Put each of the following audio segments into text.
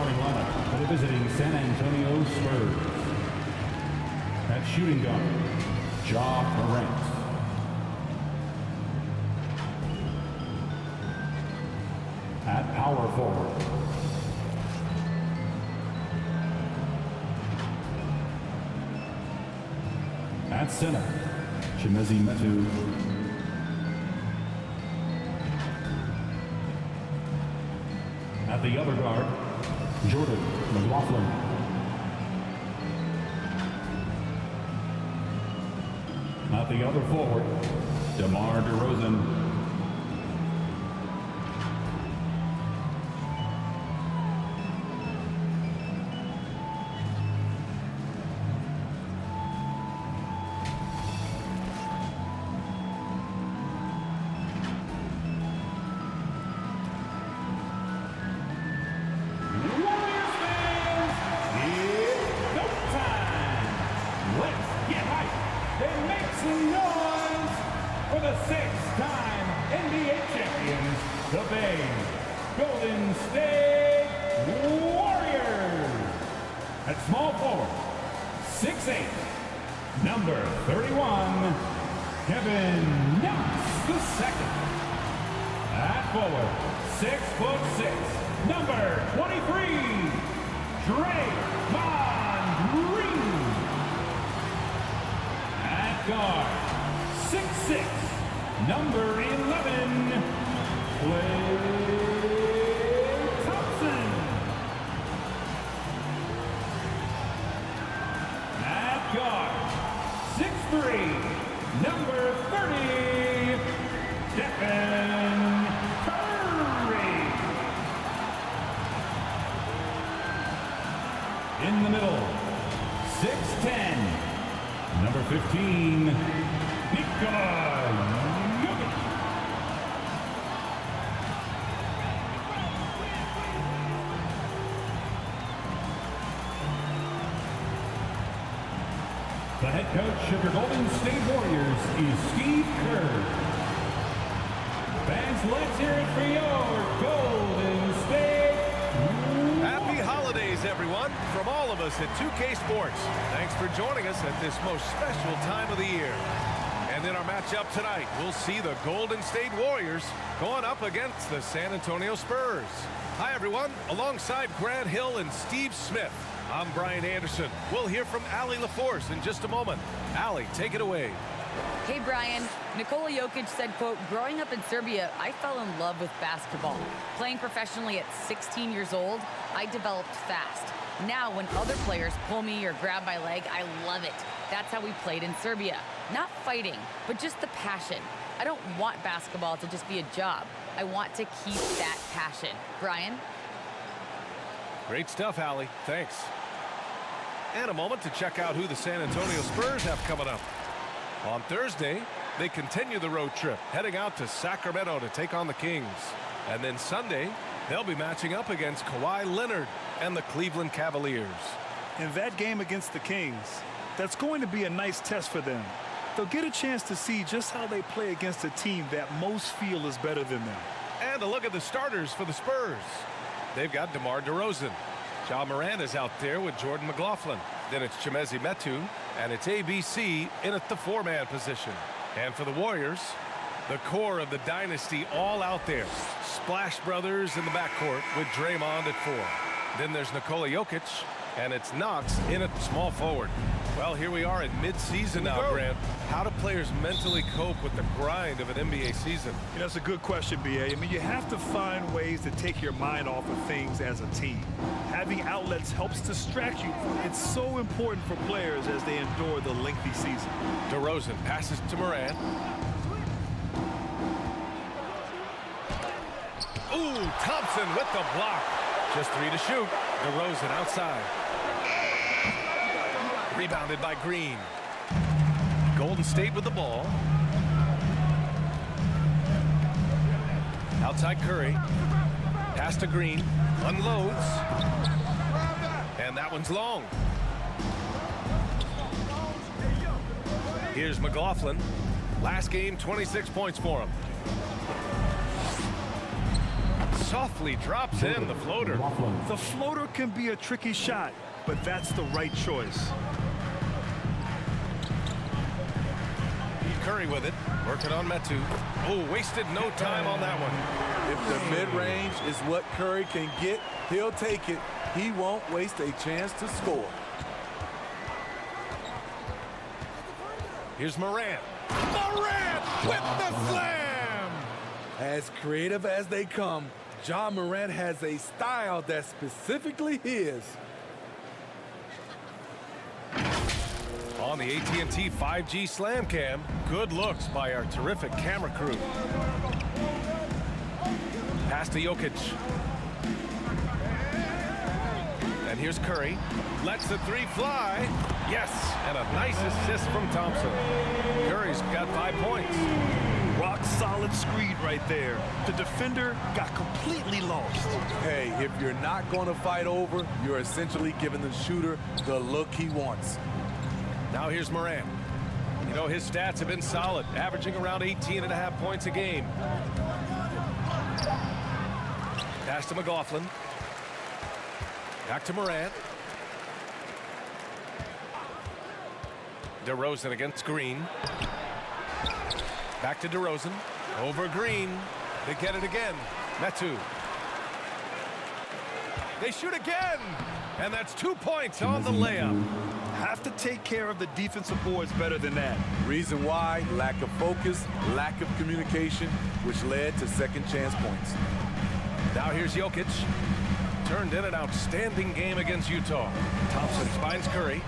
starting lineup for the visiting San Antonio Spurs. At shooting guard, Ja Morant. At power forward, at center, Metu. At the other guard, Jordan McLaughlin. At the other forward, DeMar DeRozan. In the middle, 6'10", number 15, Nikola Jokic. The head coach of your Golden State Warriors is Steve Kerr. Fans, let's hear it for your Golden State. Happy holidays, everyone, from all of us at 2K Sports. Thanks for joining us at this most special time of the year. And in our matchup tonight, we'll see the Golden State Warriors going up against the San Antonio Spurs. Hi, everyone. Alongside Grant Hill and Steve Smith, I'm Brian Anderson. We'll hear from Allie LaForce in just a moment. Allie, take it away. Hey, Brian. Nikola Jokic said, quote, growing up in Serbia, I fell in love with basketball. Playing professionally at 16 years old, I developed fast. Now, when other players pull me or grab my leg, I love it. That's how we played in Serbia. Not fighting, but just the passion. I don't want basketball to just be a job. I want to keep that passion. Brian? Great stuff, Allie. Thanks. And a moment to check out who the San Antonio Spurs have coming up. On Thursday, they continue the road trip, heading out to Sacramento to take on the Kings. And then Sunday, they'll be matching up against Kawhi Leonard and the Cleveland Cavaliers. In that game against the Kings, that's going to be a nice test for them. They'll get a chance to see just how they play against a team that most feel is better than them. And a look at the starters for the Spurs. They've got DeMar DeRozan. Ja Morant is out there with Jordan McLaughlin. Then it's Metu, and it's ABC in at the four-man position. And for the Warriors, the core of the dynasty all out there. Splash Brothers in the backcourt with Draymond at 4. Then there's Nikola Jokic, and it's Knox in at small forward. Well, here we are in mid-season now, Grant. How do players mentally cope with the grind of an NBA season? You know, that's a good question, B.A. I mean, you have to find ways to take your mind off of things as a team. Having outlets helps distract you. It's so important for players as they endure the lengthy season. DeRozan passes to Morant. Ooh, Thompson with the block. Just 3 to shoot. DeRozan outside. Rebounded by Green. Golden State with the ball. Outside Curry. Pass to Green. Unloads. And that one's long. Here's McLaughlin. Last game, 26 points for him. softly drops in the floater. The floater can be a tricky shot, but that's the right choice. Curry with it, working on Metu. Oh, wasted no time on that one. If the mid-range is what Curry can get, he'll take it. He won't waste a chance to score. Here's Morant. Morant with the slam! As creative as they come, Ja Morant has a style that's specifically his. On the AT&T 5G Slam Cam, good looks by our terrific camera crew. Pass to Jokic. And here's Curry. Lets the three fly. Yes, and a nice assist from Thompson. Curry's got 5 points. Rock solid screen right there. The defender got completely lost. Hey, if you're not going to fight over, you're essentially giving the shooter the look he wants. Now here's Morant. You know, his stats have been solid, averaging around 18.5 points a game. Pass to McLaughlin. Back to Morant. DeRozan against Green. Back to DeRozan. Over Green. They get it again. Metu. They shoot again. And that's 2 points on the layup. Have to take care of the defensive boards better than that. Reason why? Lack of focus, lack of communication, which led to second chance points. Now here's Jokic. Turned in an outstanding game against Utah. Thompson finds Curry.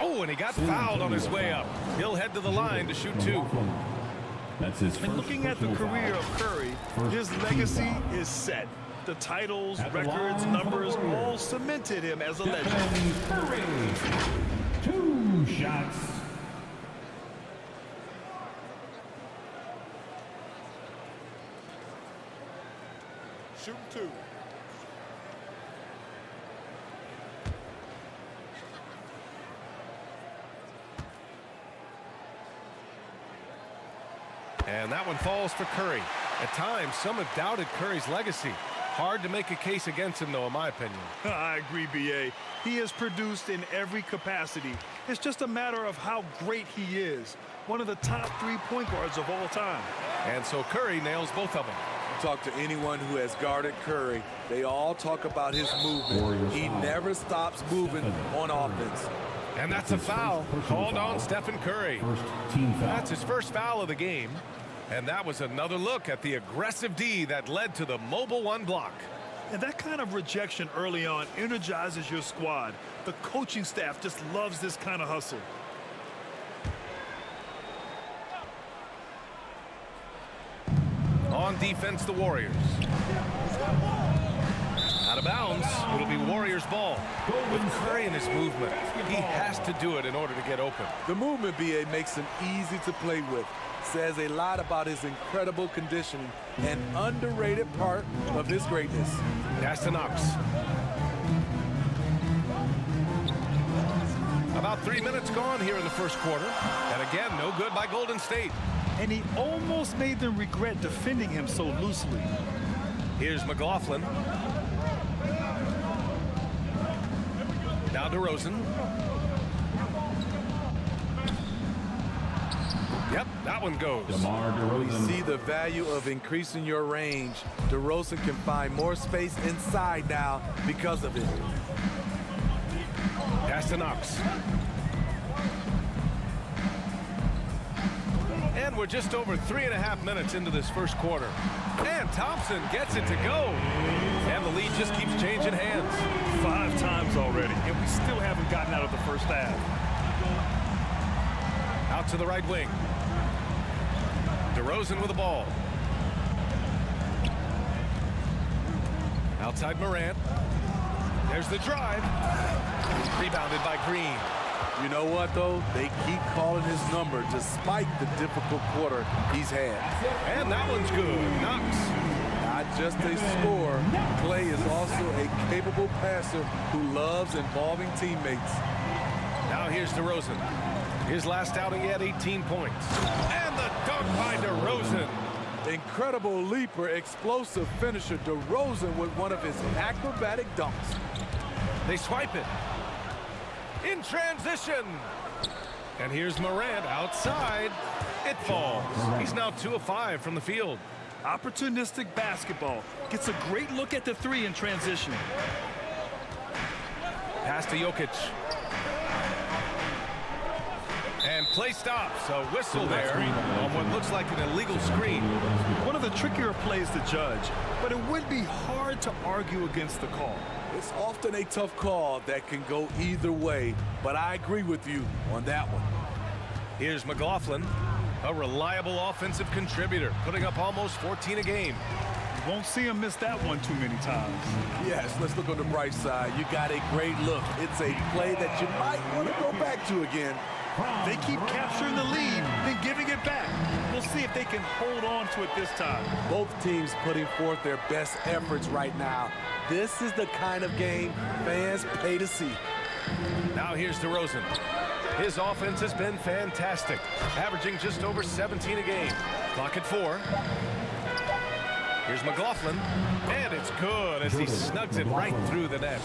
Oh, and he got fouled on his way up. He'll head to the line to shoot 2. That's his And first looking at the personal career foul. of Curry, First his team legacy foul. is set. The titles, At the records, line for numbers the Warriors. all cemented him as a legend. Stephen Curry. 2 shots. Shoot 2. And that one falls for Curry. At times, some have doubted Curry's legacy. Hard to make a case against him, though, in my opinion. I agree, B.A. He has produced in every capacity. It's just a matter of how great he is. One of the top 3 point guards of all time. And so Curry nails both of them. Talk to anyone who has guarded Curry. They all talk about his movement. Warriors He foul. never stops moving on offense. And that's a foul called on Stephen Curry. First team foul. That's his first foul of the game. And that was another look at the aggressive D that led to the mobile 1 block. And that kind of rejection early on energizes your squad. The coaching staff just loves this kind of hustle. On defense, the Warriors. Out of bounds, it'll be Warriors ball. With Curry in his movement, he has to do it in order to get open. The movement, B.A., makes him easy to play with. Says a lot about his incredible conditioning, an underrated part of his greatness. Pass to Knox. About 3 minutes gone here in the first quarter. And again, no good by Golden State. And he almost made them regret defending him so loosely. Here's McLaughlin. Now DeRozan. Yep, that one goes. DeMar We DeRozan. see the value of increasing your range. DeRozan can find more space inside now because of it. Pass to Knox. And we're just over 3.5 minutes into this first quarter. And Thompson gets it to go. And the lead just keeps changing hands. 5 times already, and we still haven't gotten out of the first half. Out to the right wing. DeRozan with the ball. Outside Morant. There's the drive. Rebounded by Green. You know what, though? They keep calling his number despite the difficult quarter he's had. And that one's good. Knox. Not just a scorer, Clay is also a capable passer who loves involving teammates. Now here's DeRozan. His last outing, he had 18 points. And the dunk by DeRozan. Incredible leaper, explosive finisher, DeRozan with one of his acrobatic dunks. They swipe it. In transition. And here's Morant outside. It falls. He's now 2 of 5 from the field. Opportunistic basketball. Gets a great look at the three in transition. Pass to Jokic. And play stops. A whistle there on what looks like an illegal screen. One of the trickier plays to judge, but it would be hard to argue against the call. It's often a tough call that can go either way, but I agree with you on that one. Here's McLaughlin, a reliable offensive contributor, putting up almost 14 a game. You won't see him miss that one too many times. Yes, let's look on the bright side. You got a great look. It's a play that you might want to go back to again. They keep capturing the lead, then giving it back. We'll see if they can hold on to it this time. Both teams putting forth their best efforts right now. This is the kind of game fans pay to see. Now here's DeRozan. His offense has been fantastic, averaging just over 17 a game. Clock at 4. Here's McLaughlin, and it's good as he snugs it right through the net.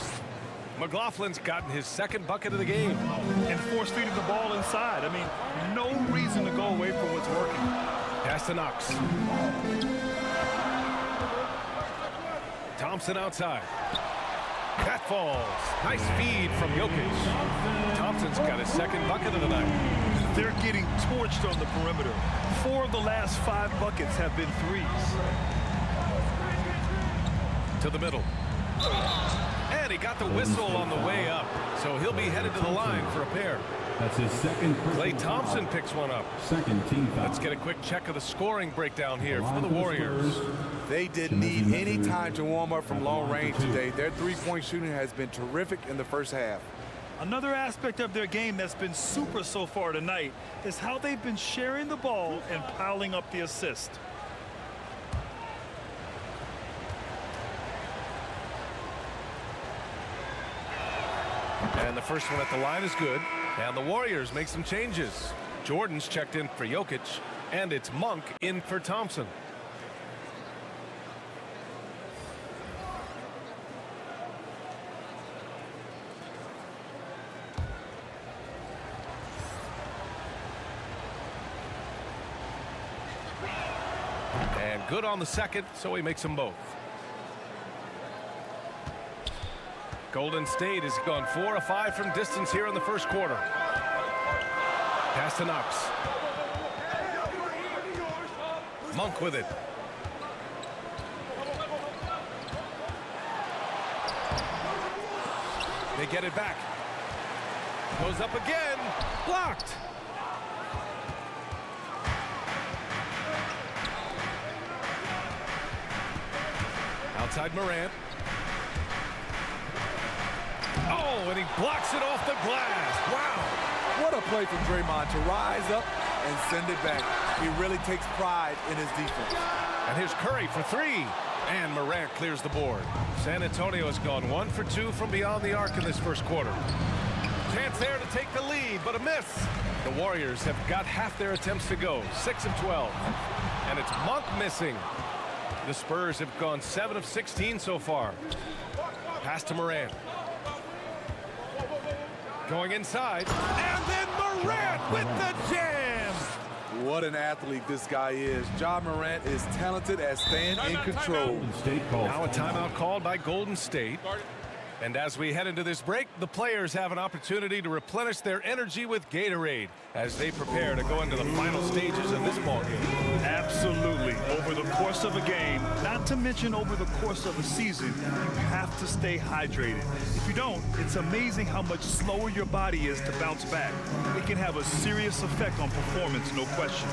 McLaughlin's gotten his second bucket of the game. And force feeding the ball inside. I mean, no reason to go away from what's working. Pass to Knox. Thompson outside. That falls. Nice feed from Jokic. Thompson's got his second bucket of the night. They're getting torched on the perimeter. 4 of the last 5 buckets have been threes. To the middle. And he got the whistle on the way up, so he'll be headed to the line for a pair. That's his second. Klay Thompson picks one up. Second team foul. Let's get a quick check of the scoring breakdown here for the Warriors. They didn't need any time to warm up from long range today. Their three-point shooting has been terrific in the first half. Another aspect of their game that's been super so far tonight is how they've been sharing the ball and piling up the assist. And the first one at the line is good. And the Warriors make some changes. Jordan's checked in for Jokic, and it's Monk in for Thompson. And good on the second, so he makes them both. Golden State has gone 4 of 5 from distance here in the first quarter. Pass to Knox. Monk with it. They get it back. Goes up again. Blocked. Outside Morant. Oh, and he blocks it off the glass. Wow. What a play from Draymond to rise up and send it back. He really takes pride in his defense. And here's Curry for 3. And Morant clears the board. San Antonio has gone 1 for 2 from beyond the arc in this first quarter. Chance there to take the lead, but a miss. The Warriors have got half their attempts to go, 6 of 12. And it's Monk missing. The Spurs have gone 7 of 16 so far. Pass to Morant. Going inside, and then Morant with the jam! What an athlete this guy is. Ja Morant is talented at staying in control. Now a timeout called by Golden State. And as we head into this break, the players have an opportunity to replenish their energy with Gatorade as they prepare to go into the final stages of this ballgame. Absolutely. Over the course of a game, not to mention over the course of a season, you have to stay hydrated. If you don't, it's amazing how much slower your body is to bounce back. It can have a serious effect on performance, no question.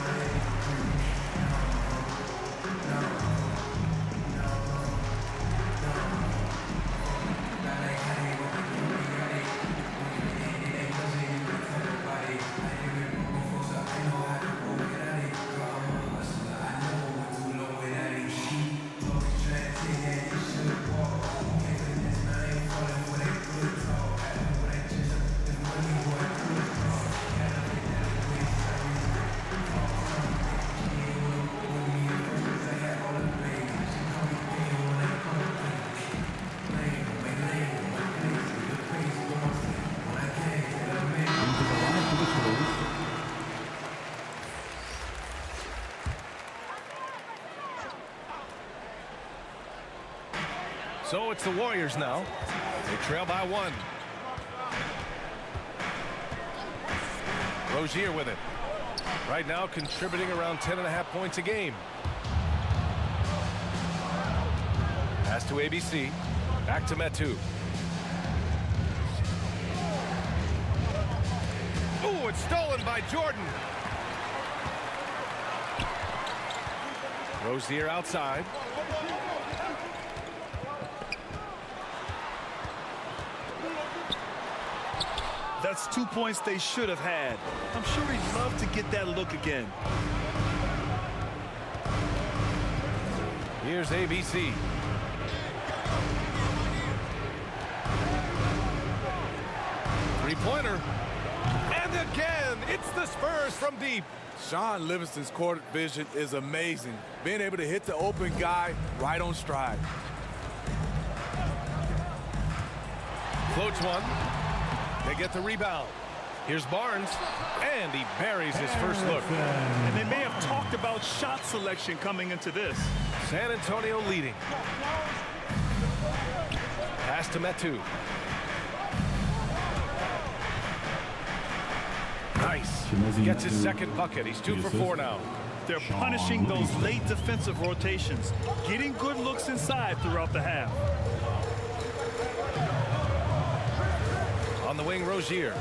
So it's the Warriors now. They trail by 1. Rozier with it. Right now contributing around 10.5 points a game. Pass to ABC. Back to Metu. Ooh, it's stolen by Jordan. Rozier outside. That's 2 points they should have had. I'm sure he'd love to get that look again. Here's ABC. Three-pointer. And again, it's the Spurs from deep. Sean Livingston's court vision is amazing. Being able to hit the open guy right on stride. Floats one. They get the rebound. Here's Barnes, and he buries his first look. And they may have talked about shot selection coming into this. San Antonio leading. Pass to Metu. Nice. Gets his second bucket. He's 2 for 4 now. They're punishing those late defensive rotations, getting good looks inside throughout the half. On the wing, Rozier.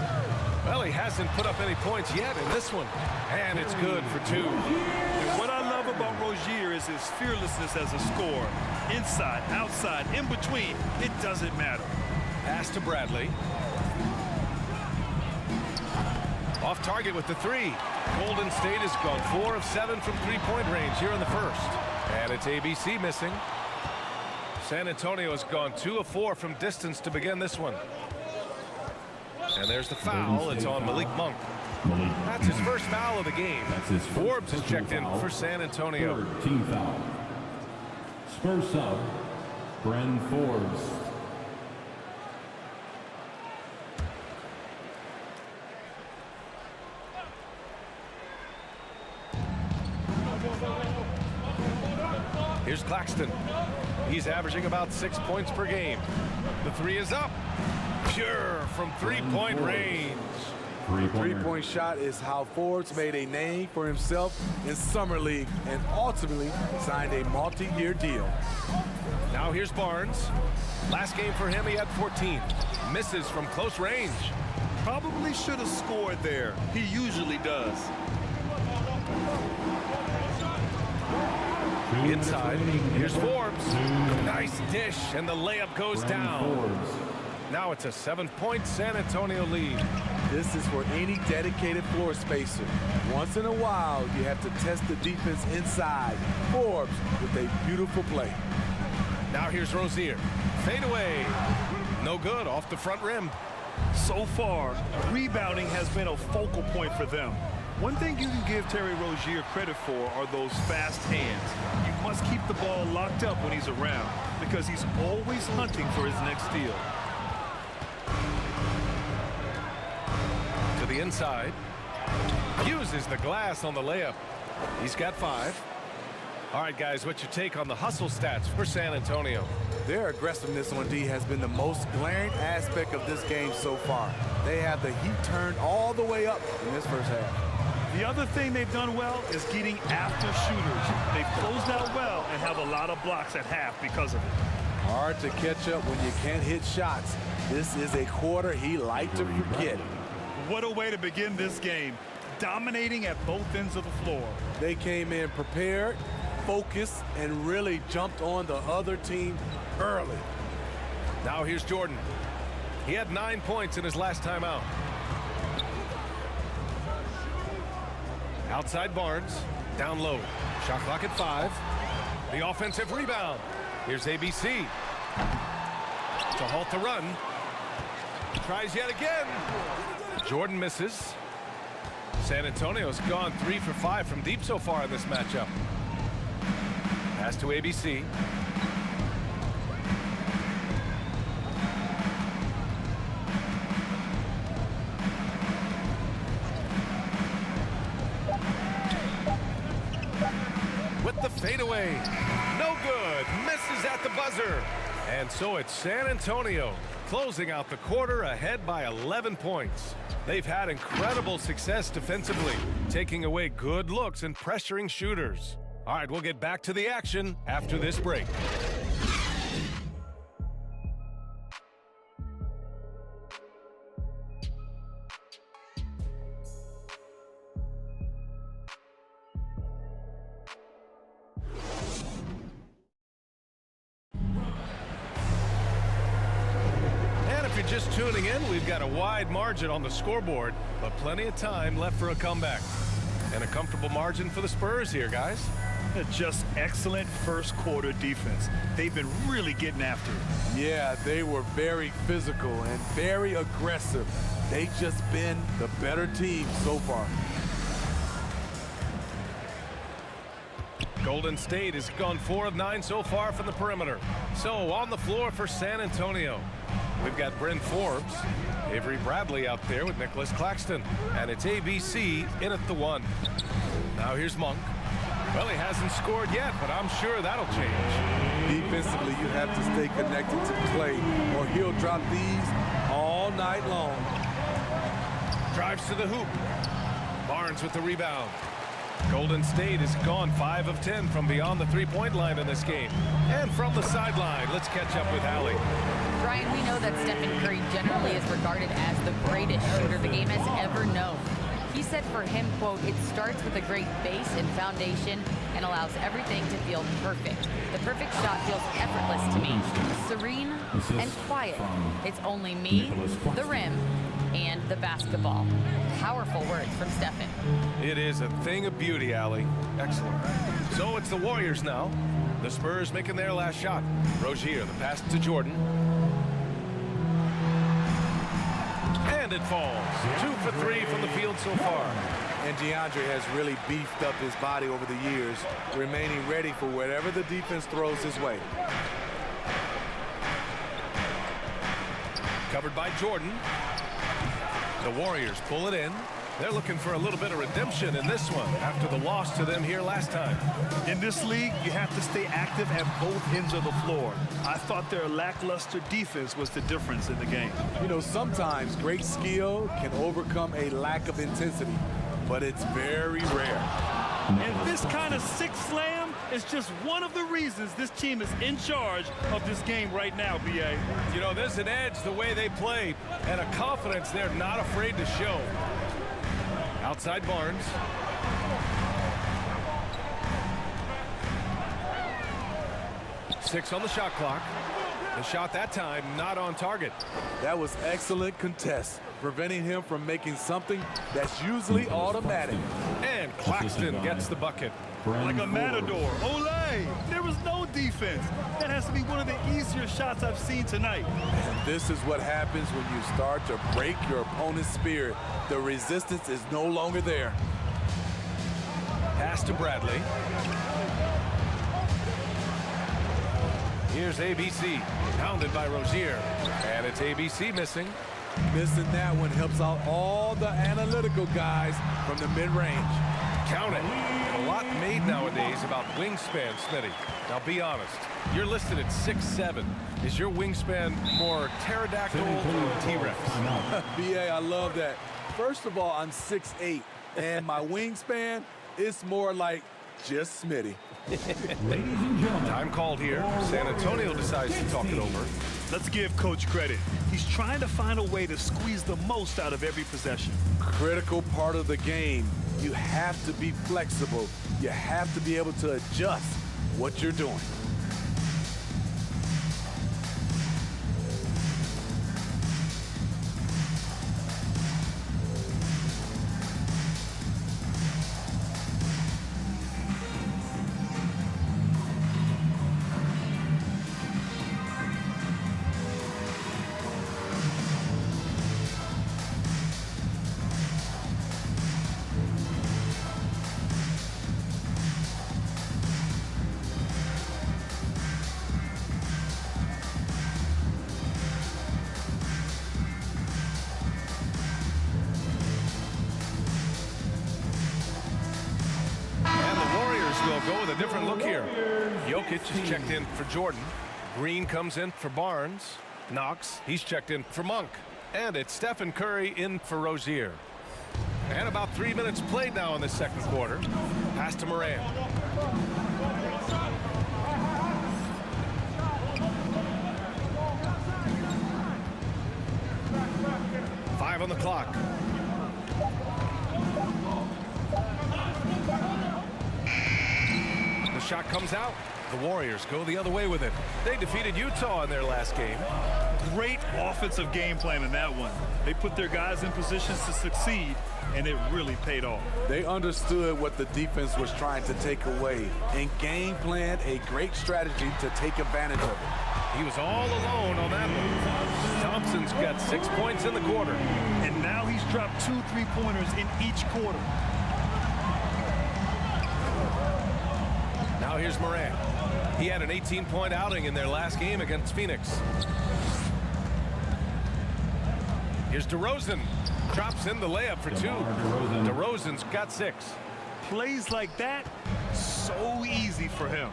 Well, he hasn't put up any points yet in this one. And it's good for 2. And what I love about Rozier is his fearlessness as a scorer. Inside, outside, in between, it doesn't matter. Pass to Bradley. Off target with the 3. Golden State has gone 4 of 7 from three-point range here in the first. And it's ABC missing. San Antonio has gone 2 of 4 from distance to begin this one. And there's the foul. It's on Malik Monk. That's his first foul of the game. Forbes has checked in for San Antonio. Third team foul. Spurs sub, Bryn Forbes. Here's Claxton. He's averaging about 6 points per game. The 3 is up. Pure from three-point range. Three-point shot is how Forbes made a name for himself in Summer League and ultimately signed a multi-year deal. Now here's Barnes. Last game for him, he had 14. Misses from close range. Probably should have scored there. He usually does. Inside, here's Forbes. Nice dish, and the layup goes down. Now it's a 7-point San Antonio lead. This is for any dedicated floor spacer. Once in a while, you have to test the defense inside. Forbes with a beautiful play. Now here's Rozier. Fade away. No good, off the front rim. So far, rebounding has been a focal point for them. One thing you can give Terry Rozier credit for are those fast hands. You must keep the ball locked up when he's around because he's always hunting for his next steal. To the inside. Uses the glass on the layup. He's got 5. All right, guys, what's your take on the hustle stats for San Antonio? Their aggressiveness on D has been the most glaring aspect of this game so far. They have the heat turned all the way up in this first half. The other thing they've done well is getting after shooters. They've closed out well and have a lot of blocks at half because of it. Hard to catch up when you can't hit shots. This is a quarter he liked to forget. What a way to begin this game. Dominating at both ends of the floor. They came in prepared, focused, and really jumped on the other team early. Now here's Jordan. He had 9 points in his last time out. Outside Barnes, down low. Shot clock at 5. The offensive rebound. Here's ABC. To halt the run. Tries yet again. Jordan misses. San Antonio's gone 3 for 5 from deep so far in this matchup. Pass to ABC. With the fadeaway. No good. Misses at the buzzer. And so it's San Antonio closing out the quarter ahead by 11 points. They've had incredible success defensively, taking away good looks and pressuring shooters. All right, we'll get back to the action after this break. If you're just tuning in, we've got a wide margin on the scoreboard, but plenty of time left for a comeback. And a comfortable margin for the Spurs here, guys. Just excellent first quarter defense. They've been really getting after it. Yeah, they were very physical and very aggressive. They've just been the better team so far. Golden State has gone 4 of 9 so far from the perimeter. So on the floor for San Antonio, we've got Bryn Forbes, Avery Bradley out there with Nicholas Claxton, and it's ABC in at the 1. Now here's Monk. Well, he hasn't scored yet, but I'm sure that'll change. Defensively, you have to stay connected to Clay, or he'll drop these all night long. Drives to the hoop. Barnes with the rebound. Golden State has gone 5 of 10 from beyond the three-point line in this game. And from the sideline, let's catch up with Allie. Brian, we know that Stephen Curry generally is regarded as the greatest shooter the game has ever known. He said for him, quote, "It starts with a great base and foundation and allows everything to feel perfect. The perfect shot feels effortless to me, serene and quiet. It's only me, the rim, and the basketball." Powerful words from Stephen. It is a thing of beauty, Allie. Excellent. So it's the Warriors now. The Spurs making their last shot. Rozier, the pass to Jordan. And it falls. 2 for 3 from the field so far. And DeAndre has really beefed up his body over the years, remaining ready for whatever the defense throws his way. Covered by Jordan. The Warriors pull it in. They're looking for a little bit of redemption in this one after the loss to them here last time. In this league, you have to stay active at both ends of the floor. I thought their lackluster defense was the difference in the game. You know, sometimes great skill can overcome a lack of intensity, but it's very rare. And this kind of sick slam is just one of the reasons this team is in charge of this game right now, B.A. You know, there's an edge the way they play and a confidence they're not afraid to show. Outside Barnes. Six on the shot clock. The shot that time not on target. That was excellent contest, preventing him from making something that's usually automatic. And Claxton gets the bucket. Like a matador. Olay! There was no defense. That has to be one of the easier shots I've seen tonight. And this is what happens when you start to break your opponent's spirit. The resistance is no longer there. Pass to Bradley. Here's ABC, pounded by Rozier. And it's ABC missing. Missing that one helps out all the analytical guys from the mid-range. Count it. A lot made nowadays about wingspan, Smitty. Now be honest. You're listed at 6'7". Is your wingspan more pterodactyl or T-Rex? B.A., I love that. First of all, I'm 6'8", and my wingspan is more like just Smitty. Time called here. San Antonio decides to talk it over. Let's give Coach credit. He's trying to find a way to squeeze the most out of every possession. Critical part of the game. You have to be flexible. You have to be able to adjust what you're doing. Will go with a different look here. Jokic is checked in for Jordan. Green comes in for Barnes. Knox, he's checked in for Monk. And it's Stephen Curry in for Rozier. And about 3 minutes played now in the second quarter. Pass to Moran. Five on the clock. The shot comes out. The Warriors go the other way with it. They defeated Utah in their last game. Great offensive game plan in that one. They put their guys in positions to succeed, and it really paid off. They understood what the defense was trying to take away and game planned a great strategy to take advantage of it. He was all alone on that one. Thompson's got 6 points in the quarter. And now he's dropped 2 3-pointers in each quarter. Now here's Moran. He had an 18-point outing in their last game against Phoenix. Here's DeRozan. Drops in the layup for 2. DeRozan's got 6. Plays like that, so easy for him.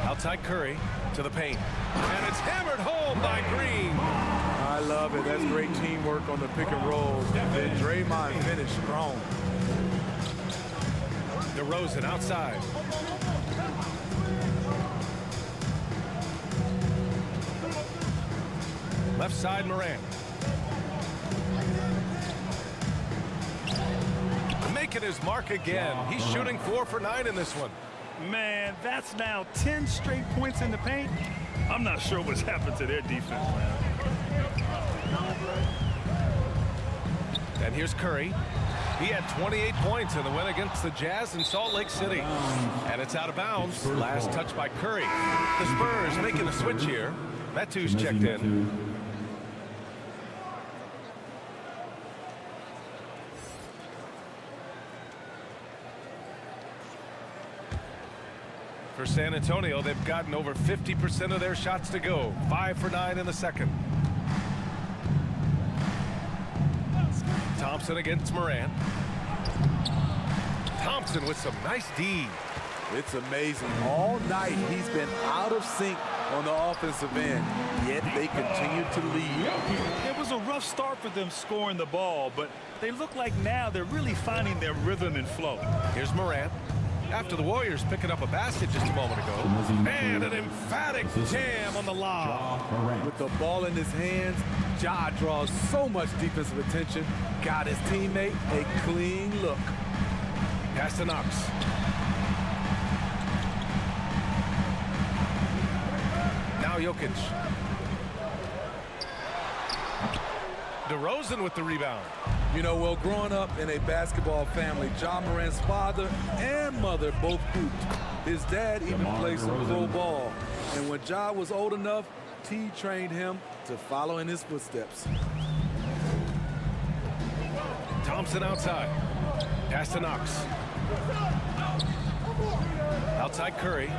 Outside Curry to the paint. And it's hammered home by Green. I love it. That's great teamwork on the pick and roll. And Draymond finished strong. DeRozan outside. Left side, Moran. Making his mark again. He's shooting 4 for 9 in this one. Man, that's now 10 straight points in the paint. I'm not sure what's happened to their defense, man. And here's Curry. He had 28 points in the win against the Jazz in Salt Lake City. And it's out of bounds. Last touch by Curry. The Spurs making a switch here. Metu's checked in. For San Antonio, they've gotten over 50% of their shots to go. 5 for 9 in the second. Thompson against Moran. Thompson with some nice D. It's amazing. All night he's been out of sync on the offensive end, yet they continue to lead. It was a rough start for them scoring the ball, but they look like now they're really finding their rhythm and flow. Here's Moran. After the Warriors picking up a basket just a moment ago. And an emphatic jam on the lob. With the ball in his hands, Ja draws so much defensive attention. Got his teammate a clean look. Pass to Knox. Now Jokic. DeRozan with the rebound. You know, well, growing up in a basketball family, Ja Morant's father and mother both hooped. His dad even played some pro ball. And when Ja was old enough, T trained him to follow in his footsteps. Thompson outside. Pass to Knox. Outside Curry.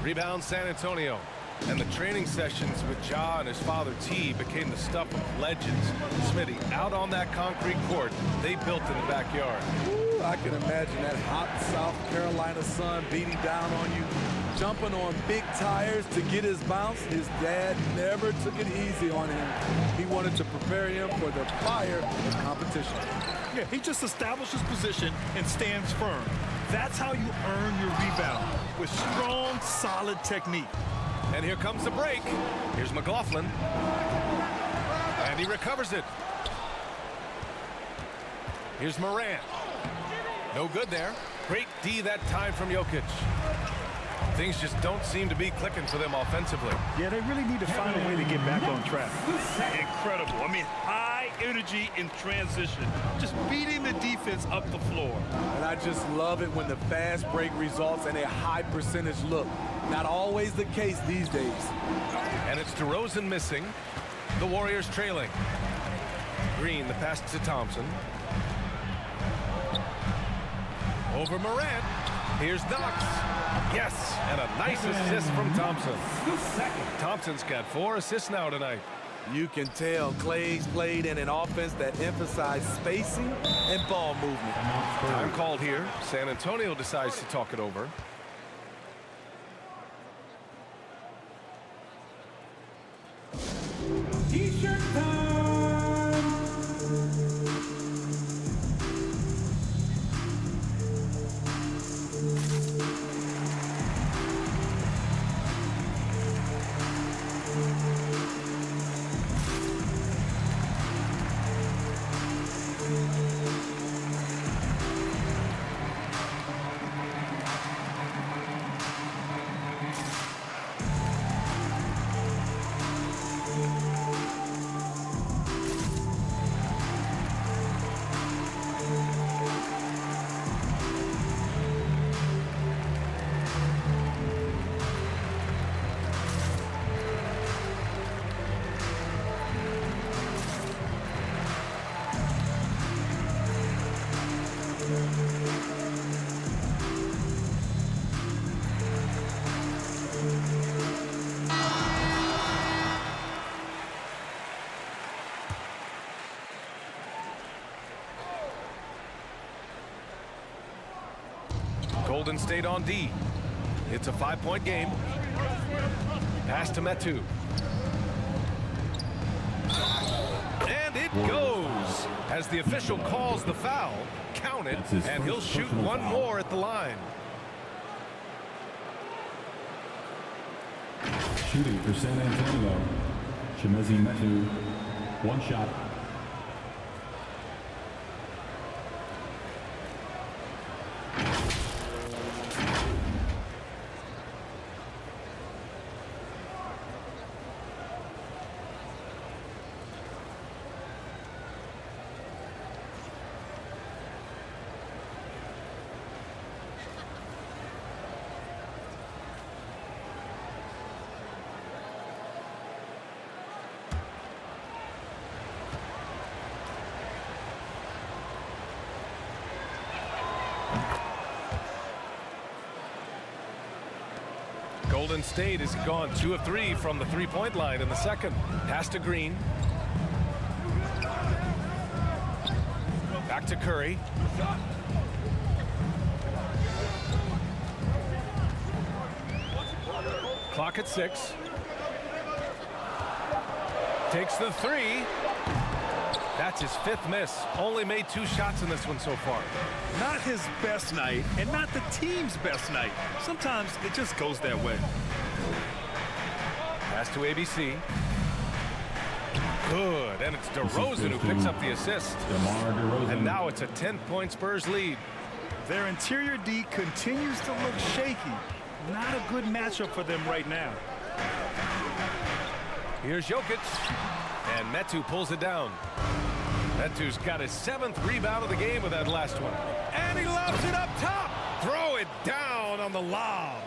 Rebound San Antonio. And the training sessions with Ja and his father T became the stuff of legends. Smitty, out on that concrete court they built in the backyard. Ooh, I can imagine that hot South Carolina sun beating down on you, jumping on big tires to get his bounce. His dad never took it easy on him. He wanted to prepare him for the fire of competition. Yeah, he just establishes position and stands firm. That's how you earn your rebound, with strong, solid technique. And here comes the break. Here's McLaughlin. And he recovers it. Here's Moran. No good there. Great D that time from Jokic. Things just don't seem to be clicking for them offensively. Yeah, they really need to find a way to get back on track. Incredible. I mean, high energy in transition. Just beating the defense up the floor. And I just love it when the fast break results in a high percentage look. Not always the case these days. And it's DeRozan missing. The Warriors trailing. Green, the pass to Thompson. Over Morant. Here's Knox. Yes, and a nice assist from Thompson. Thompson's got 4 assists now tonight. You can tell Clay's played in an offense that emphasized spacing and ball movement. Time called here. San Antonio decides to talk it over. T-shirt time. Golden State on D. It's a 5-point game. Pass to Metu. And it goes. As the official calls the foul, count it, and he'll shoot one more at the line. Shooting for San Antonio, Chimezi Metu, one shot. Golden State has gone 2 of 3 from the three-point line in the second. Pass to Green. Back to Curry. Clock at 6. Takes the 3. That's his 5th miss. Only made 2 shots in this one so far. Not his best night, and not the team's best night. Sometimes it just goes that way. Pass to ABC. Good, and it's DeRozan who picks up the assist. DeMar DeRozan. And now it's a 10-point Spurs lead. Their interior D continues to look shaky. Not a good matchup for them right now. Here's Jokic, and Metu pulls it down. Metu's got his 7th rebound of the game with that last one. And he lobs it up top. Throw it down on the lob.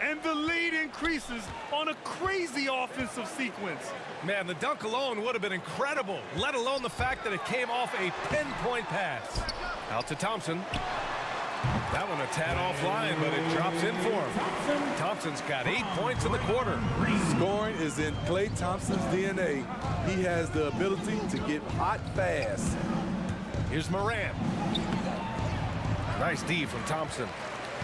And the lead increases on a crazy offensive sequence. Man, the dunk alone would have been incredible, let alone the fact that it came off a pinpoint pass. Out to Thompson. That one a tad offline, but it drops in for him. Thompson's got 8 points in the quarter. Scoring is in Klay Thompson's DNA. He has the ability to get hot fast. Here's Morant. Nice D from Thompson.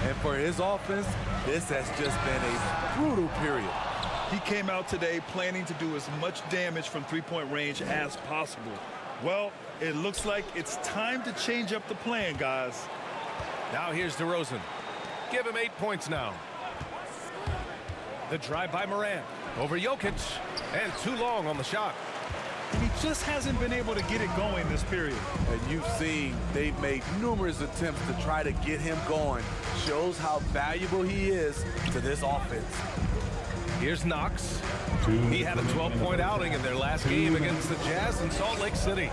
And for his offense, this has just been a brutal period. He came out today planning to do as much damage from three-point range as possible. Well, it looks like it's time to change up the plan, guys. Now here's DeRozan. Give him 8 points now. The drive by Morant. Over Jokic. And too long on the shot. And he just hasn't been able to get it going this period. And you've seen they've made numerous attempts to try to get him going. Shows how valuable he is to this offense. Here's Knox. He had a 12-point outing in their last game against the Jazz in Salt Lake City.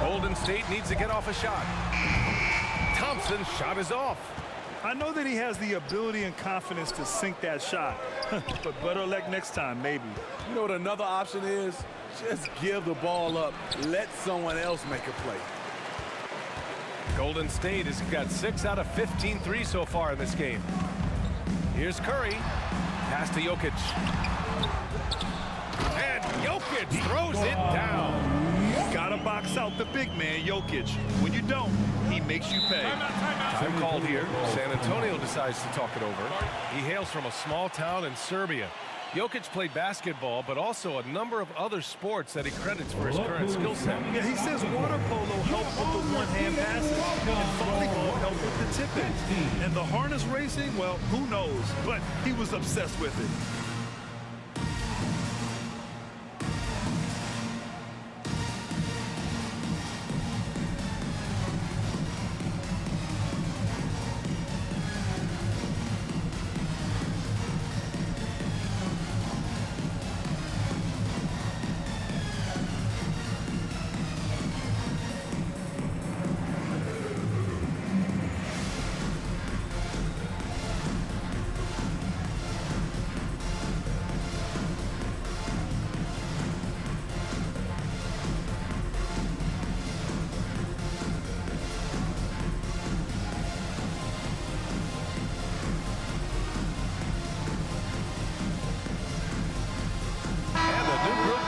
Golden State needs to get off a shot. Thompson's shot is off. I know that he has the ability and confidence to sink that shot, but better luck next time, maybe. You know what another option is? Just give the ball up. Let someone else make a play. Golden State has got 6 out of 15 threes so far in this game. Here's Curry. Pass to Jokic. Jokic throws it down. Gotta box out the big man, Jokic. When you don't, he makes you pay. Time called here. San Antonio decides to talk it over. He hails from a small town in Serbia. Jokic played basketball, but also a number of other sports that he credits for his current skill set. Yeah, he says water polo helped with the one-hand passes, and volleyball helped with the tip-ins. And the harness racing, well, who knows? But he was obsessed with it.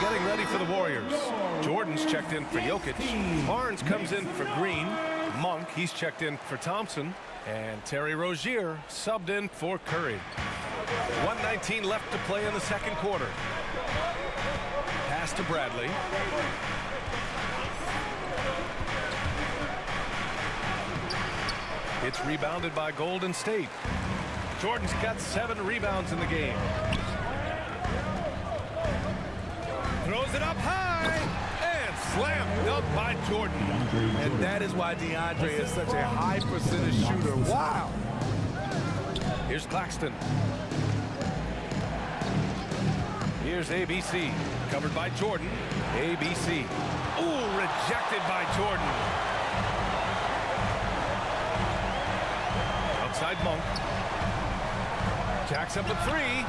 Getting ready for the Warriors. Jordan's checked in for Jokic. Barnes comes in for Green. Monk, he's checked in for Thompson. And Terry Rozier subbed in for Curry. 1:19 left to play in the second quarter. Pass to Bradley. It's rebounded by Golden State. Jordan's got 7 rebounds in the game. Throws it up high and slam dunk by Jordan. And that is why DeAndre is such a high percentage shooter. Wow. Here's Claxton. Here's ABC. Covered by Jordan. ABC. Ooh, rejected by Jordan. Outside Monk. Jacks up a 3.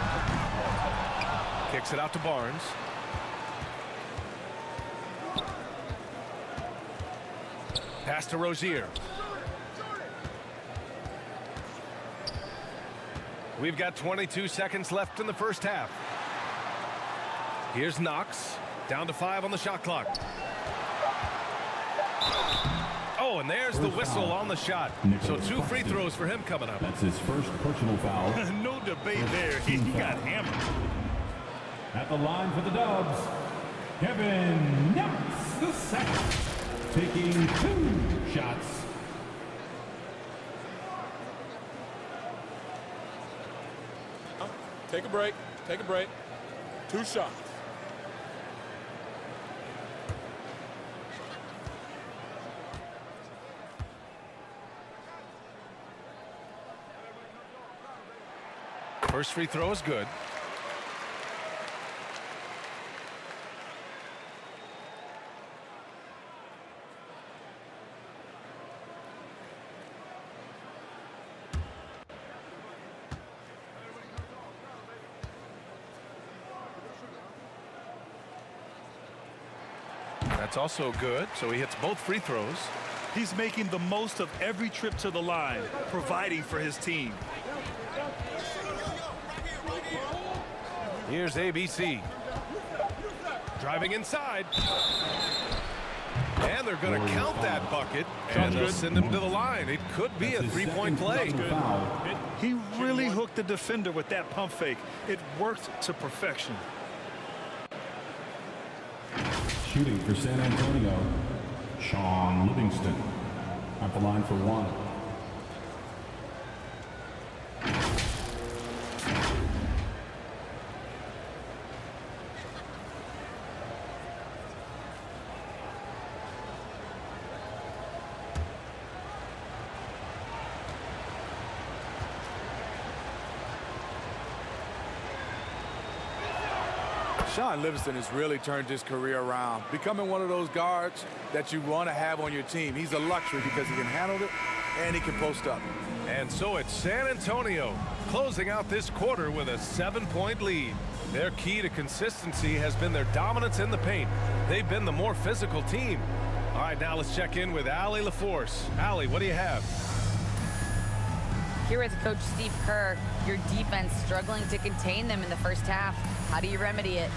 Kicks it out to Barnes. Pass to Rozier. We've got 22 seconds left in the first half. Here's Knox. Down to 5 on the shot clock. Oh, and there's the whistle on the shot. So 2 free throws for him coming up. That's his first personal foul. No debate there. He got hammered. At the line for the Dubs, Kevin Knox the second, taking 2 shots. Take a break. Take a break. 2 shots. First free throw is good. That's also good, so he hits both free throws. He's making the most of every trip to the line, providing for his team. Here's ABC. Driving inside. And they're going to count that bucket, and they'll send him to the line. It could be a 3-point play. He really hooked the defender with that pump fake. It worked to perfection. Shooting for San Antonio, Sean Livingston. At the line for 1. Sean Livingston has really turned his career around, becoming one of those guards that you want to have on your team. He's a luxury because he can handle it and he can post up. And so it's San Antonio closing out this quarter with a 7-point lead. Their key to consistency has been their dominance in the paint. They've been the more physical team. All right, now let's check in with Allie LaForce. Allie, what do you have? Here with Coach Steve Kerr, your defense struggling to contain them in the first half. How do you remedy it?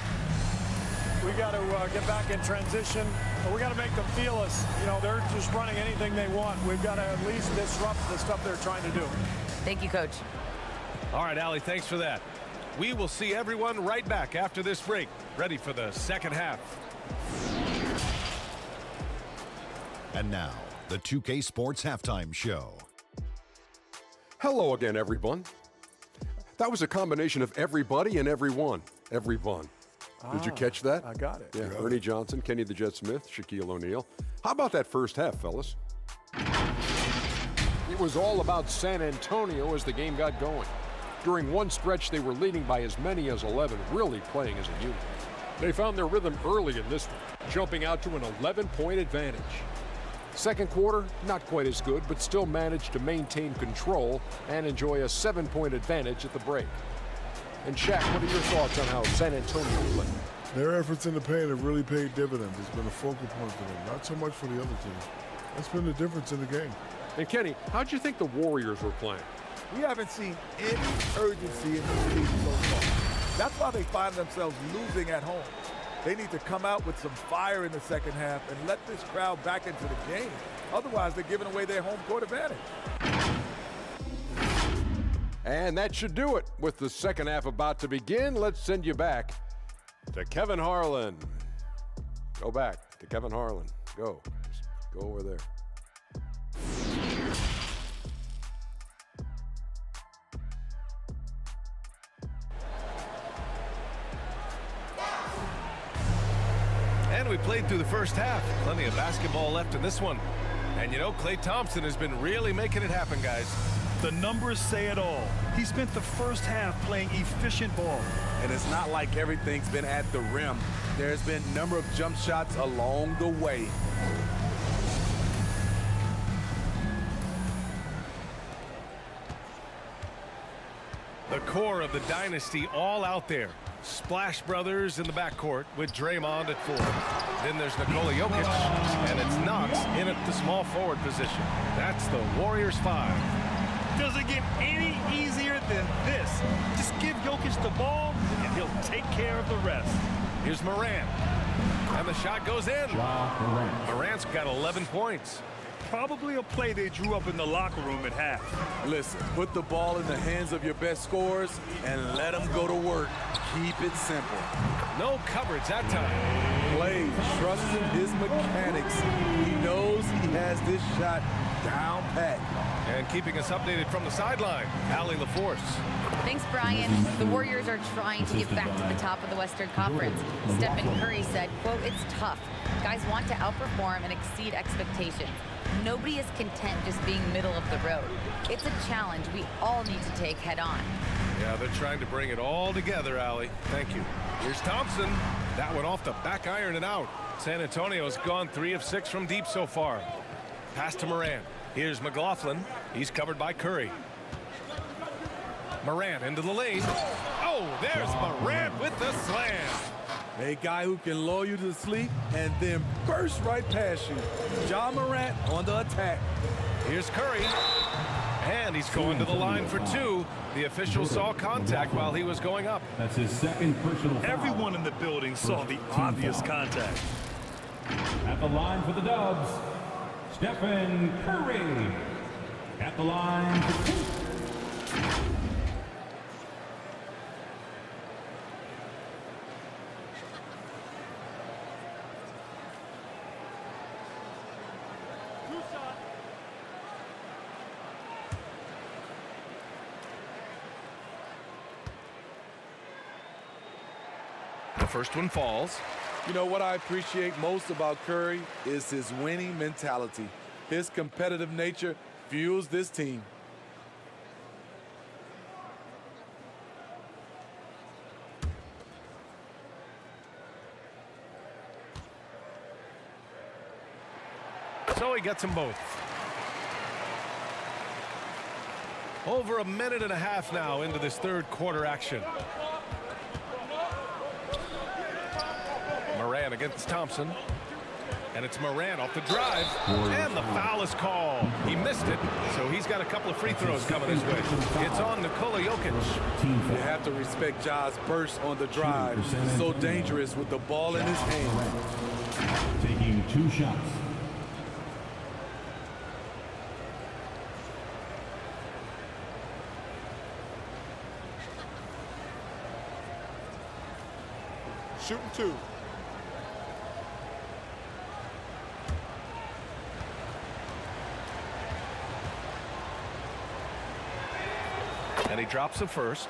We got to get back in transition. We got to make them feel us. You know, they're just running anything they want. We've got to at least disrupt the stuff they're trying to do. Thank you, Coach. All right, Allie, thanks for that. We will see everyone right back after this break, ready for the second half. And now, the 2K Sports Halftime Show. Hello again, everyone. That was a combination of everybody and everyone. Everyone. Did you catch that? I got it. Yeah, Ernie Johnson, Kenny the Jet Smith, Shaquille O'Neal. How about that first half, fellas? It was all about San Antonio as the game got going. During one stretch, they were leading by as many as 11, really playing as a unit. They found their rhythm early in this one, jumping out to an 11-point advantage. Second quarter, not quite as good, but still managed to maintain control and enjoy a 7-point advantage at the break. And Shaq, what are your thoughts on how San Antonio played? Their efforts in the paint have really paid dividends. It's been a focal point for them, not so much for the other team. That's been the difference in the game. And Kenny, how'd you think the Warriors were playing? We haven't seen any urgency in this team so far. That's why they find themselves losing at home. They need to come out with some fire in the second half and let this crowd back into the game. Otherwise, they're giving away their home court advantage. And that should do it. With the second half about to begin, let's send you back to Kevin Harlan. Go back to Kevin Harlan. Go. Just go over there. And we played through the first half. Plenty of basketball left in this one. And you know, Klay Thompson has been really making it happen, guys. The numbers say it all. He spent the first half playing efficient ball. And it's not like everything's been at the rim. There's been a number of jump shots along the way. The core of the dynasty all out there. Splash Brothers in the backcourt with Draymond at 4. Then there's Nikola Jokic, and it's Knox in at the small forward position. That's the Warriors 5. Does it get any easier than this? Just give Jokic the ball, and he'll take care of the rest. Here's Morant, and the shot goes in. Morant's got 11 points. Probably a play they drew up in the locker room at half. Listen, put the ball in the hands of your best scorers and let them go to work. Keep it simple. No coverage that time. Klay trusting his mechanics. He knows he has this shot down pat. And keeping us updated from the sideline, Allie LaForce. Thanks, Brian. The Warriors are trying to get back to the top of the Western Conference. Stephen Curry said, quote, "It's tough. Guys want to outperform and exceed expectations. Nobody is content just being middle of the road. It's a challenge we all need to take head on." Yeah, they're trying to bring it all together, Allie. Thank you. Here's Thompson. That one off the back iron and out. San Antonio's gone 3 of 6 from deep so far. Pass to Morant. Here's McLaughlin. He's covered by Curry. Morant into the lane. Oh, there's Morant with the slam. A guy who can lull you to sleep and then burst right past you. Ja Morant on the attack. Here's Curry. And he's going to the line for 2. The official saw contact while he was going up. That's his second personal foul. Everyone in the building saw the obvious contact. At the line for the Dubs, Stephen Curry. At the line for 2. The first one falls. You know what I appreciate most about Curry is his winning mentality. His competitive nature fuels this team. So he gets them both. Over a minute and a half now into this third quarter action. Morant against Thompson. And it's Morant off the drive. And the foul is called. He missed it, so he's got a couple of free throws coming his way. It's on Nikola Jokic. You have to respect Ja's burst on the drive. So dangerous with the ball in his hand. Taking 2 shots. Shooting 2. And he drops the first.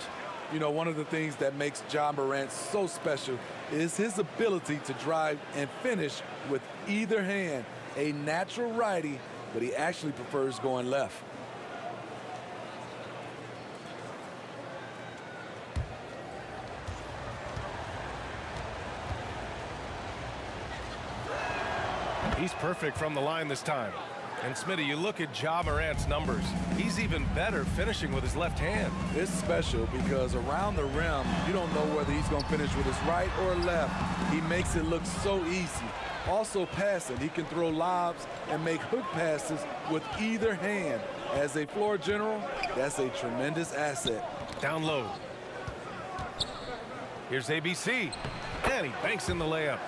You know, one of the things that makes Ja Morant so special is his ability to drive and finish with either hand. A natural righty, but he actually prefers going left. He's perfect from the line this time. And Smitty, you look at Ja Morant's numbers. He's even better finishing with his left hand. It's special because around the rim, you don't know whether he's going to finish with his right or left. He makes it look so easy. Also passing, he can throw lobs and make hook passes with either hand. As a floor general, that's a tremendous asset. Down low. Here's ABC. And he banks in the layup.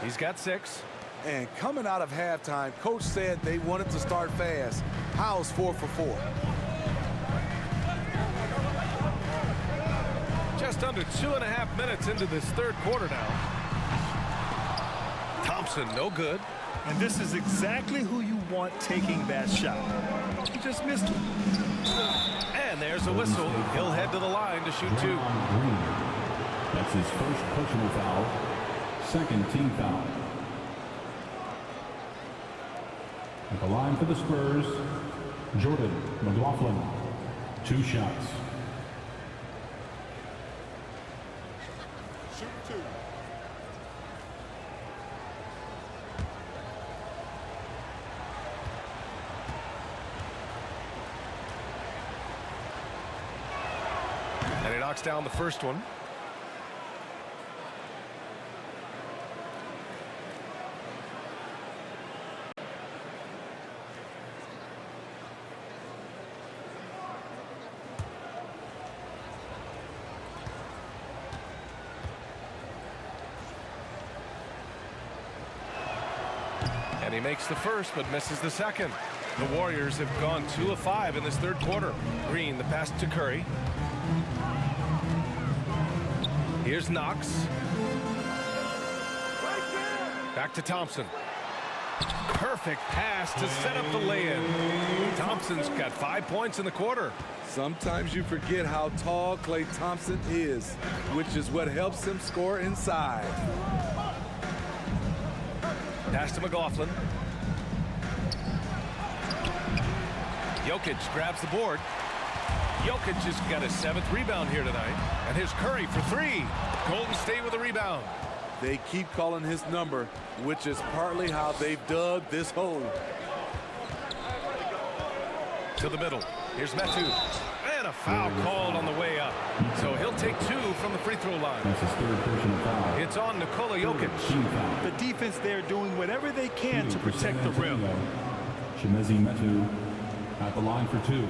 He's got 6. And coming out of halftime, coach said they wanted to start fast. How's 4 for 4? Just under 2.5 minutes into this third quarter now. Thompson, no good. And this is exactly who you want taking that shot. He just missed it. And there's a whistle. He'll head to the line to shoot 2. That's his first personal foul. Second team foul. At the line for the Spurs, Jordan McLaughlin. 2 shots. Shooting 2. And he knocks down the first one. And he makes the first, but misses the second. The Warriors have gone 2 of 5 in this third quarter. Green, the pass to Curry. Here's Knox. Back to Thompson. Perfect pass to set up the lay-in. Thompson's got 5 points in the quarter. Sometimes you forget how tall Klay Thompson is, which is what helps him score inside. Pass to McLaughlin. Jokic grabs the board. Jokic has got his 7th rebound here tonight. And here's Curry for 3. Golden State with a rebound. They keep calling his number, which is partly how they've dug this hole. To the middle. Here's Metu. And a foul called on the way up. So he'll take 2 from the free throw line. That's his third personal foul. It's on Nikola Jokic. Team foul. The defense there doing whatever they can to protect the rim. Chimezie Metu at the line for 2.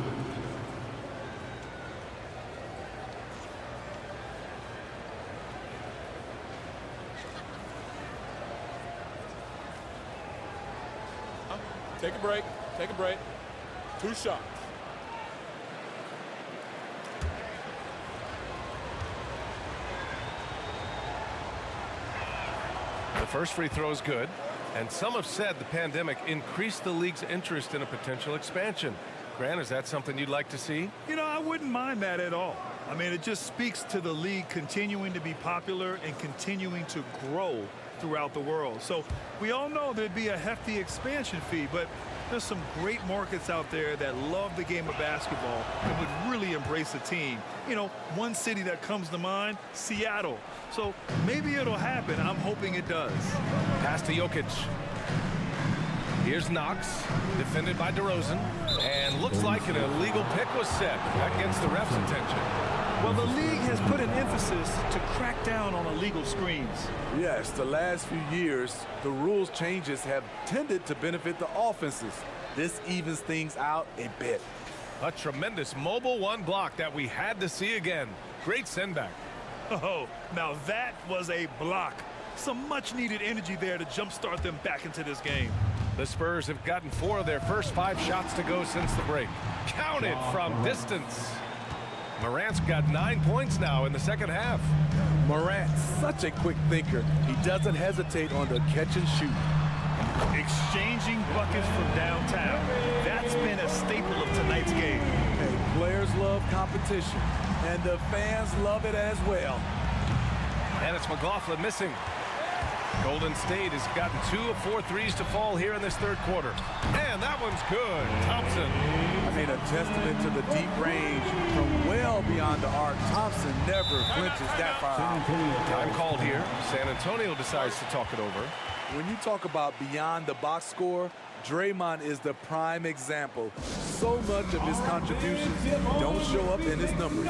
Take a break. Take a break. 2 shots. The first free throw is good. And some have said the pandemic increased the league's interest in a potential expansion. Grant, is that something you'd like to see? You know, I wouldn't mind that at all. I mean, it just speaks to the league continuing to be popular and continuing to grow throughout the world. So we all know there'd be a hefty expansion fee, but there's some great markets out there that love the game of basketball and would really embrace the team. You know, one city that comes to mind, Seattle. So maybe it'll happen. I'm hoping it does. Pass to Jokic. Here's Knox, defended by DeRozan. And looks like an illegal pick was set. That gets the ref's attention. Well, the league has put an emphasis to crack down on illegal screens. Yes, the last few years, the rules changes have tended to benefit the offenses. This evens things out a bit. A tremendous mobile one block that we had to see again. Great send back. Oh, now that was a block. Some much-needed energy there to jumpstart them back into this game. The Spurs have gotten 4 of their first 5 shots to go since the break. Counted from distance. Morant's got 9 points now in the second half. Morant, such a quick thinker. He doesn't hesitate on the catch and shoot. Exchanging buckets from downtown. That's been a staple of tonight's game. Hey, players love competition, and the fans love it as well. And it's McLaughlin missing. Golden State has gotten 2 of 4 threes to fall here in this third quarter. And that one's good. Thompson. I mean, a testament to the deep range from well beyond the arc. Thompson never flinches that far out. Time called here. San Antonio decides to talk it over. When you talk about beyond the box score, Draymond is the prime example. So much of his contributions don't show up in his numbers.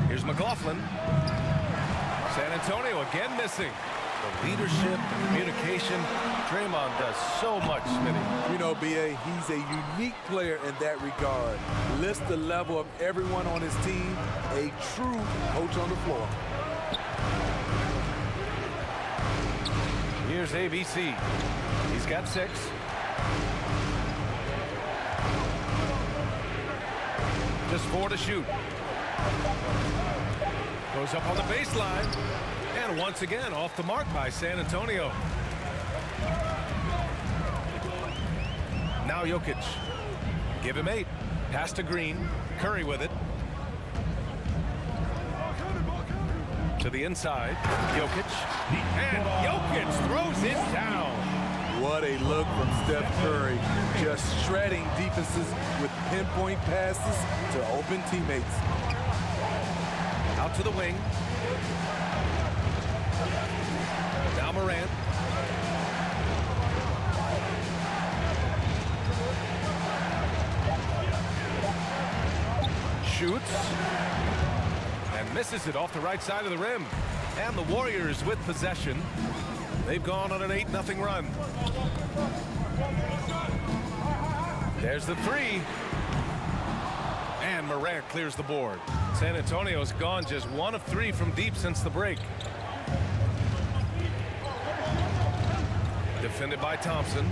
Here's McLaughlin. San Antonio again missing. The leadership, the communication. Draymond does so much, Smitty. You know, B.A., he's a unique player in that regard. Lifts the level of everyone on his team. A true coach on the floor. Here's ABC. He's got 6. Just 4 to shoot. Goes up on the baseline. And once again, off the mark by San Antonio. Now Jokic. Give him 8. Pass to Green. Curry with it. To the inside. Jokic. And Jokic throws it down. What a look from Steph Curry. Just shredding defenses with pinpoint passes to open teammates. Out to the wing. Now Morant. Shoots. And misses it off the right side of the rim. And the Warriors with possession. They've gone on an 8-0 run. There's the 3. And Morant clears the board. San Antonio's gone just 1 of 3 from deep since the break. Defended by Thompson.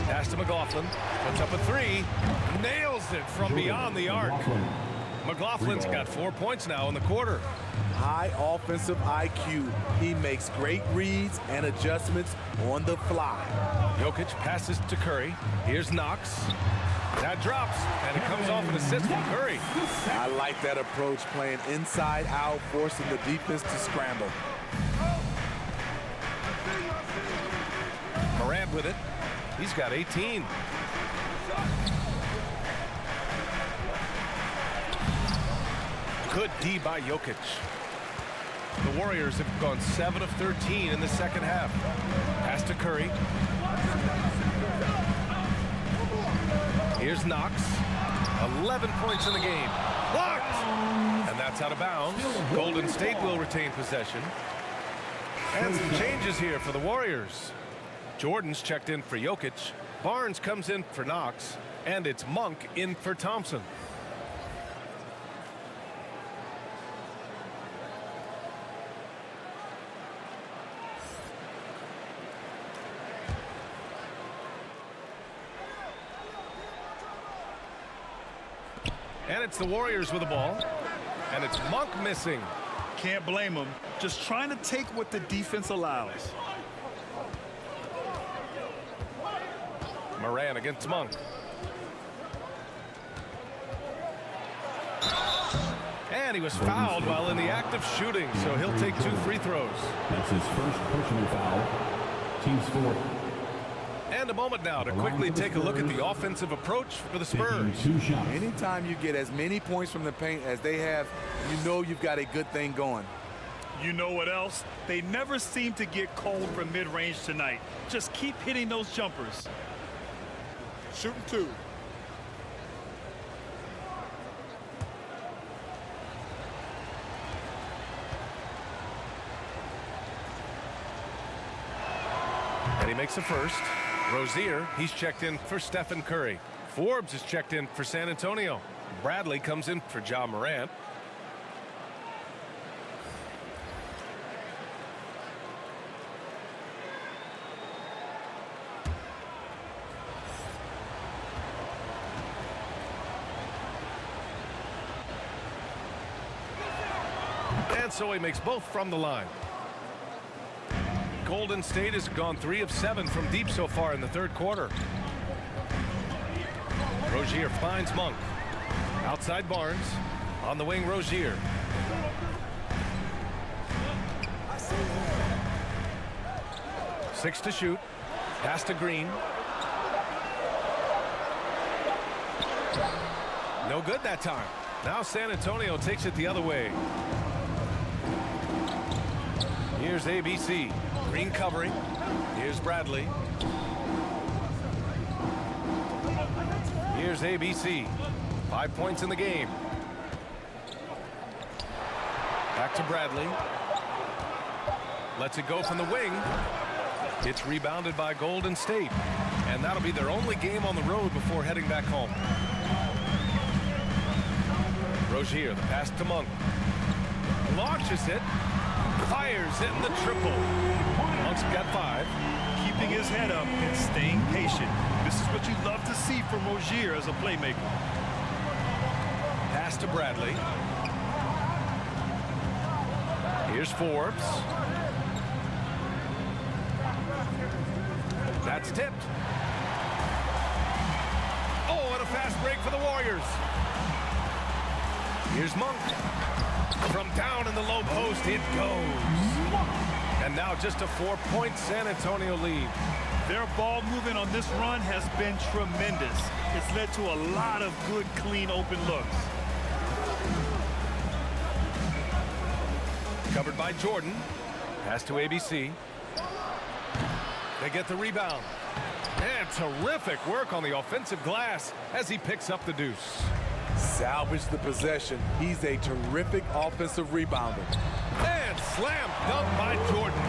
Pass to McLaughlin. Puts up a 3. Nails it from beyond the arc. McLaughlin's got 4 points now in the quarter. High offensive IQ. He makes great reads and adjustments on the fly. Jokic passes to Curry. Here's Knox. That drops, and it comes off an assist from Curry. I like that approach, playing inside out, forcing the defense to scramble. Morant with it. He's got 18. Good D by Jokic. The Warriors have gone 7 of 13 in the second half. Pass to Curry. Here's Knox. 11 points in the game. Blocked! And that's out of bounds. Golden State will retain possession. And some changes here for the Warriors. Jordan's checked in for Jokic. Barnes comes in for Knox. And it's Monk in for Thompson. And it's the Warriors with the ball. And it's Monk missing. Can't blame him. Just trying to take what the defense allows. Moran against Monk. And he was fouled while in the act of shooting, so he'll take 2 free throws. That's his first personal foul. Team's fourth. And a moment now to quickly take a look at the offensive approach for the Spurs. Anytime you get as many points from the paint as they have, you know you've got a good thing going. You know what else? They never seem to get cold from mid-range tonight. Just keep hitting those jumpers. Shooting 2. And he makes a first. Rozier, he's checked in for Stephen Curry. Forbes is checked in for San Antonio. Bradley comes in for Ja Morant. And so he makes both from the line. Golden State has gone 3 of 7 from deep so far in the third quarter. Rozier finds Monk. Outside Barnes. On the wing, Rozier. Six to shoot. Pass to Green. No good that time. Now San Antonio takes it the other way. Here's ABC. Green covering. Here's Bradley. Here's ABC. 5 points in the game. Back to Bradley. Lets it go from the wing. It's rebounded by Golden State. And that'll be their only game on the road before heading back home. Rozier, the pass to Monk. Launches it. Fires in the triple. Monk's got 5. Keeping his head up and staying patient. This is what you love to see from Rozier as a playmaker. Pass to Bradley. Here's Forbes. That's tipped. Oh, and a fast break for the Warriors. Here's Monk. From down in the low post, it goes. And now just a 4-point San Antonio lead. Their ball movement on this run has been tremendous. It's led to a lot of good, clean, open looks. Covered by Jordan. Pass to ABC. They get the rebound. And terrific work on the offensive glass as he picks up the deuce. Salvage the possession. He's a terrific offensive rebounder. And slam dunk by Jordan.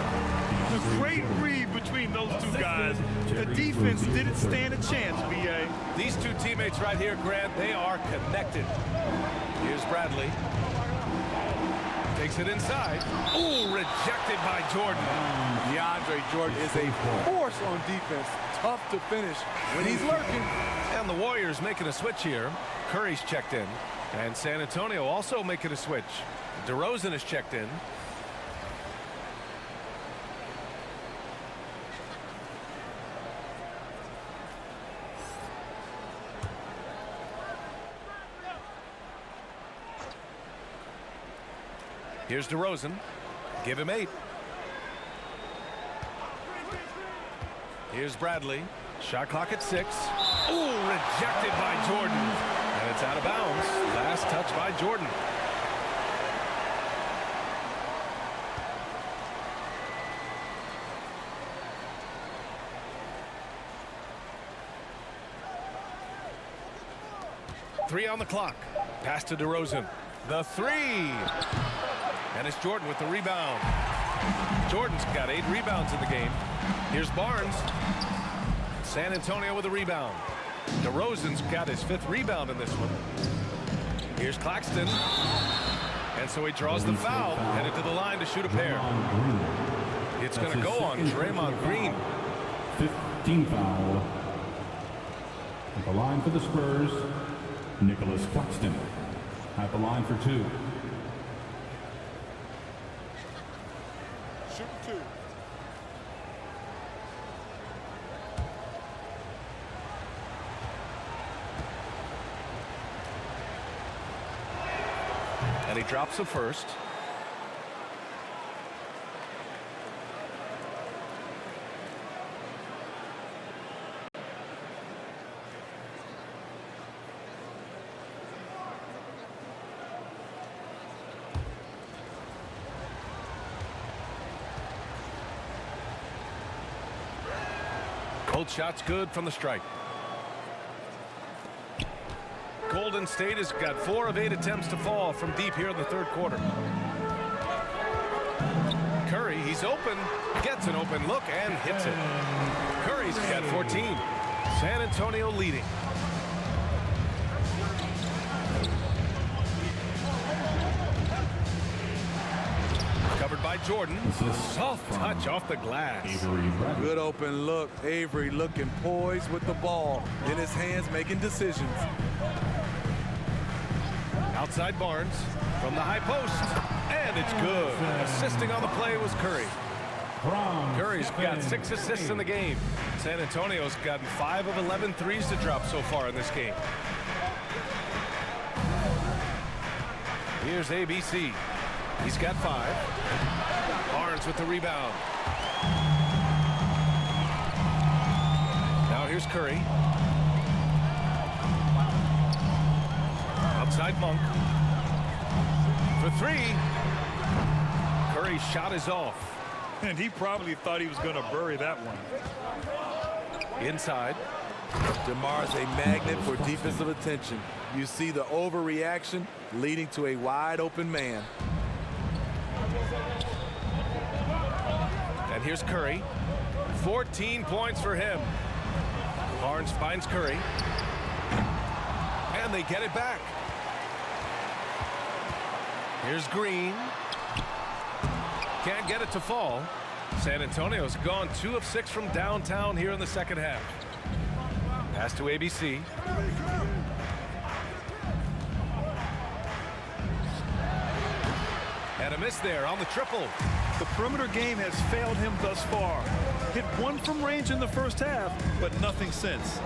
A great read between those two guys. The defense didn't stand a chance, B.A. These two teammates right here, Grant, they are connected. Here's Bradley. Takes it inside. Ooh, rejected by Jordan. DeAndre Jordan is a force on defense. Tough to finish when he's lurking. And the Warriors making a switch here. Curry's checked in. And San Antonio also making a switch. DeRozan is checked in. Here's DeRozan. Give him 8. Here's Bradley. Shot clock at 6. Ooh, rejected by Jordan. And it's out of bounds. Last touch by Jordan. Three on the clock. Pass to DeRozan. The 3. And it's Jordan with the rebound. Jordan's got 8 rebounds in the game. Here's Barnes. San Antonio with a rebound. DeRozan's got his 5th rebound in this one. Here's Claxton. And so he draws the foul, headed to the line to shoot a pair. It's going to go on Draymond Green. 15 foul. At the line for the Spurs, Nicholas Claxton. At the line for 2. Shoot 2. And he drops the first. Both shots good from the stripe. Golden State has got 4 of 8 attempts to fall from deep here in the 3rd quarter. Curry, he's open, gets an open look and hits it. Curry's got 14. San Antonio leading. Covered by Jordan. Soft touch off the glass. Good open look. Avery looking poised with the ball in his hands, making decisions. Outside Barnes from the high post, and it's good. Assisting on the play was Curry. Curry's got 6 assists in the game. San Antonio's gotten 5 of 11 threes to drop so far in this game. Here's ABC. He's got 5. Barnes with the rebound. Now here's Curry. Outside Monk. For 3. Curry's shot is off. And he probably thought he was going to bury that one. Inside. DeMar's a magnet for defensive attention. You see the overreaction leading to a wide open man. And here's Curry. 14 points for him. Barnes finds Curry. And they get it back. Here's Green. Can't get it to fall. San Antonio's gone 2 of 6 from downtown here in the 2nd half. Pass to ABC. And a miss there on the triple. The perimeter game has failed him thus far. Hit 1 from range in the 1st half, but nothing since.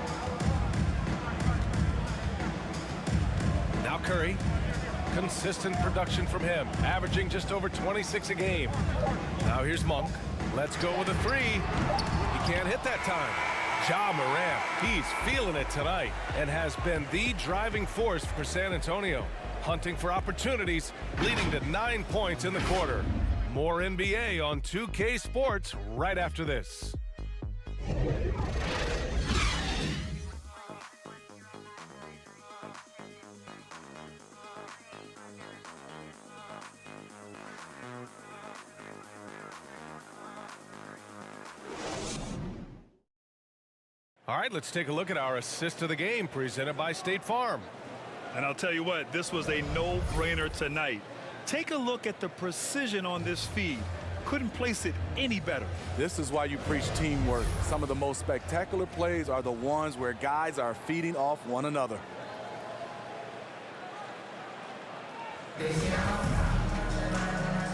Now Curry. Consistent production from him, averaging just over 26 a game. Now here's Monk. Let's go with a 3. He can't hit that time. Ja Morant, he's feeling it tonight and has been the driving force for San Antonio, hunting for opportunities, leading to 9 points in the quarter. More NBA on 2K Sports right after this. All right, let's take a look at our assist of the game presented by State Farm. And I'll tell you what, this was a no-brainer tonight. Take a look at the precision on this feed. Couldn't place it any better. This is why you preach teamwork. Some of the most spectacular plays are the ones where guys are feeding off one another.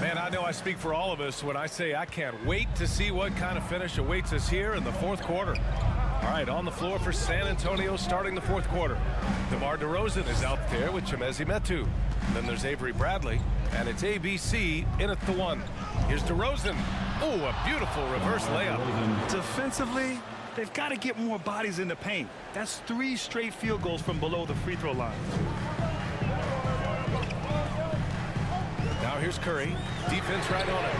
Man, I know I speak for all of us when I say I can't wait to see what kind of finish awaits us here in the 4th quarter. All right, on the floor for San Antonio starting the 4th quarter. DeMar DeRozan is out there with Chimezie Metu. Then there's Avery Bradley, and it's ABC in at the 1. Here's DeRozan. Oh, a beautiful reverse layup. Defensively, they've got to get more bodies in the paint. That's 3 straight field goals from below the free throw line. Now here's Curry. Defense right on it.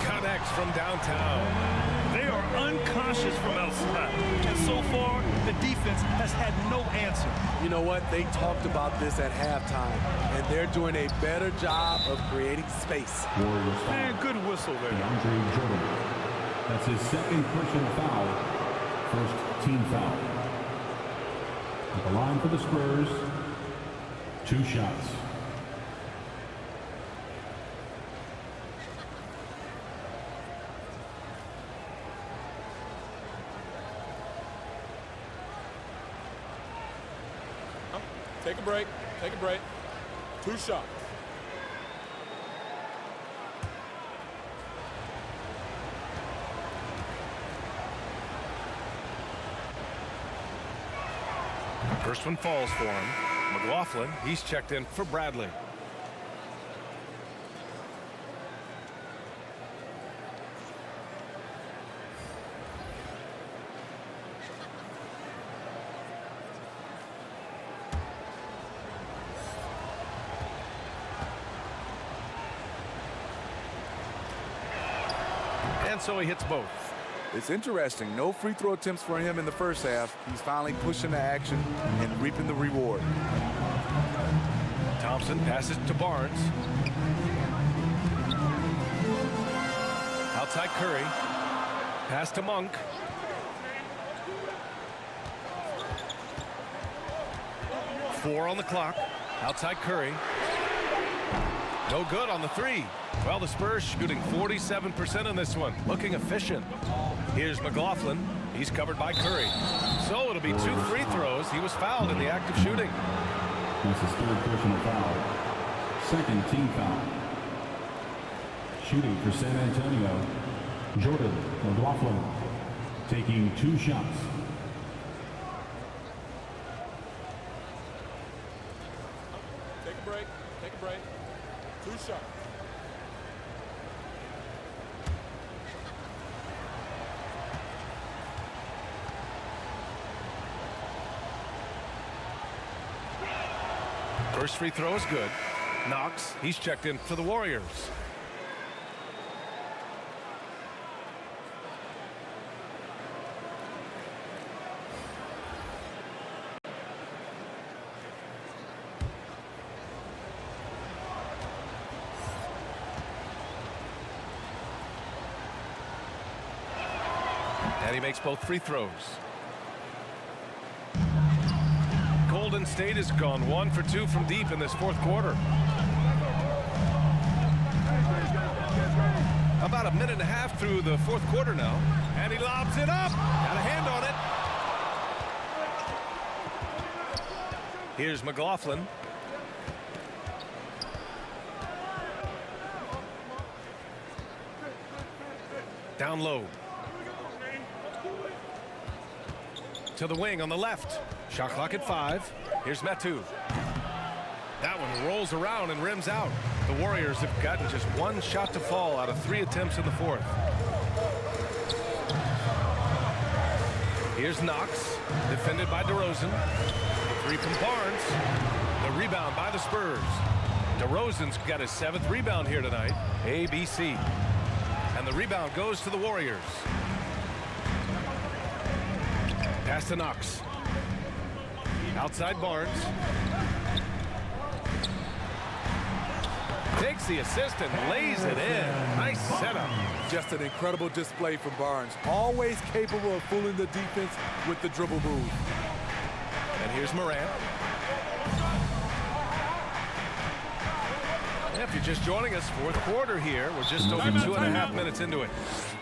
Connects from downtown. They are unconscious from outside. And so far, the defense has had no answer. You know what? They talked about this at halftime, and they're doing a better job of creating space. Man, good whistle there. DeAndre Jordan. That's his 2nd personal foul. 1st team foul. At the line for the Spurs, 2 shots. Take a break. Take a break. 2 shots. First one falls for him. McLaughlin, he's checked in for Bradley. And so he hits both. It's interesting. No free throw attempts for him in the first half. He's finally pushing the action and reaping the reward. Thompson passes to Barnes. Outside Curry. Pass to Monk. Four on the clock. Outside Curry. No good on the 3. Well, the Spurs shooting 47% in this one. Looking efficient. Here's McLaughlin. He's covered by Curry. So it'll be 2 free throws. He was fouled in the act of shooting. That's his 3rd personal foul. 2nd team foul. Shooting for San Antonio, Jordan McLaughlin, taking 2 shots. Take a break. Take a break. 2 shots. First free throw is good. Knox, he's checked in for the Warriors. And he makes both free throws. Golden State has gone 1 for 2 from deep in this 4th quarter. About a minute and a half through the 4th quarter now. And he lobs it up. Got a hand on it. Here's McLaughlin. Down low. To the wing on the left. Shot clock at 5. Here's Metu. That one rolls around and rims out. The Warriors have gotten just 1 shot to fall out of 3 attempts in the 4th. Here's Knox, defended by DeRozan. 3 from Barnes. The rebound by the Spurs. DeRozan's got his 7th rebound here tonight. ABC. And the rebound goes to the Warriors. Pass to Knox. Outside Barnes. Takes the assist and lays it in. Nice setup. Just an incredible display from Barnes. Always capable of fooling the defense with the dribble move. And here's Morant. If you're just joining us, 4th quarter here. We're just over 2.5 minutes into it.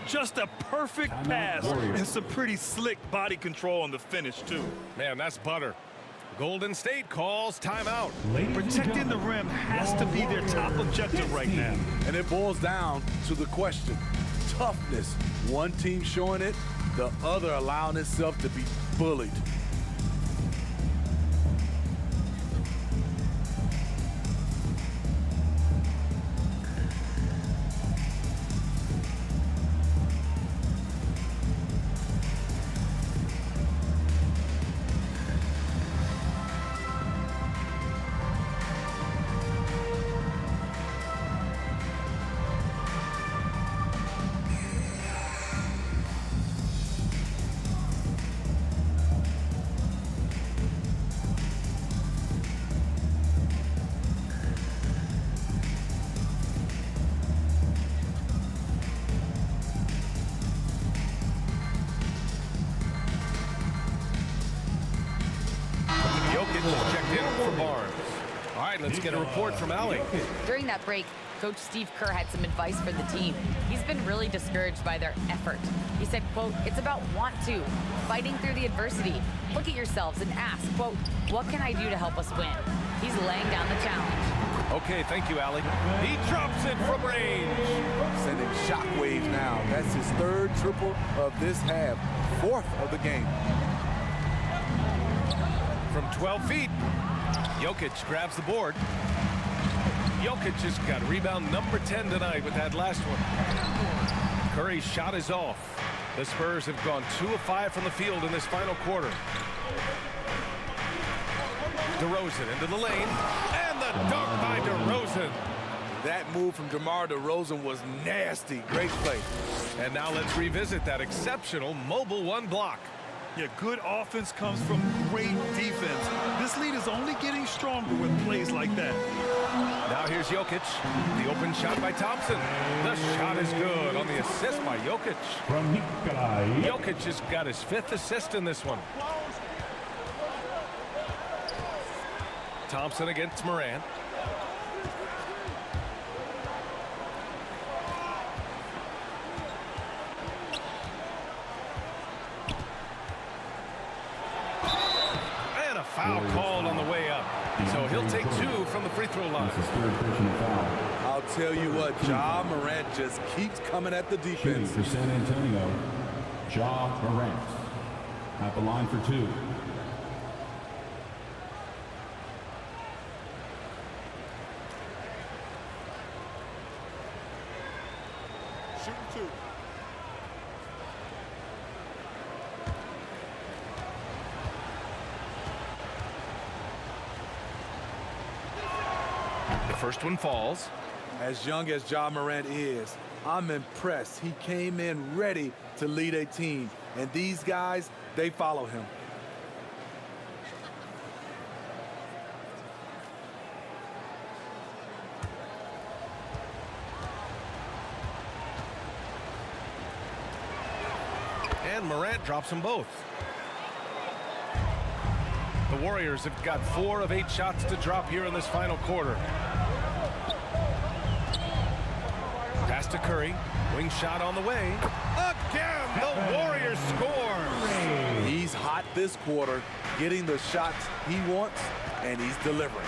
Just a perfect pass and some pretty slick body control on the finish, too. Man, that's butter. Golden State calls timeout. Protecting the rim has to be their top objective right now. And it boils down to the question. Toughness. One team showing it, the other allowing itself to be bullied. Barnes. All right, let's get a report from Allie. During that break, Coach Steve Kerr had some advice for the team. He's been really discouraged by their effort. He said, quote, "It's about want to, fighting through the adversity. Look at yourselves and ask, quote, what can I do to help us win?" He's laying down the challenge. Okay, thank you, Allie. He drops it from range. Sending shockwaves now. That's his third triple of this half, fourth of the game. From 12 feet, Jokic grabs the board. Jokic just got rebound number 10 tonight with that last one. Curry's shot is off. The Spurs have gone 2 of 5 from the field in this final quarter. DeRozan into the lane, and the dunk by DeRozan. That move from DeMar DeRozan was nasty. Great play. And now let's revisit that exceptional mobile one block. Yeah, good offense comes from great defense. This lead is only getting stronger with plays like that. Now here's Jokic. The open shot by Thompson. The shot is good on the assist by Jokic. From Nikolai. Jokic has got his 5th assist in this one. Thompson against Morant. And a foul called on the way up. So he'll take 2 from the free throw line. That's his third personal foul. I'll tell you what, Ja Morant just keeps coming at the Shooting defense. for San Antonio, Ja Morant. At the line for 2. Shooting 2. The first one falls. As young as Ja Morant is, I'm impressed. He came in ready to lead a team. And these guys, they follow him. And Morant drops them both. The Warriors have got 4 of 8 shots to drop here in this final quarter. Pass to Curry. Wing shot on the way. Again, the Warriors score. He's hot this quarter, getting the shots he wants, and he's delivering.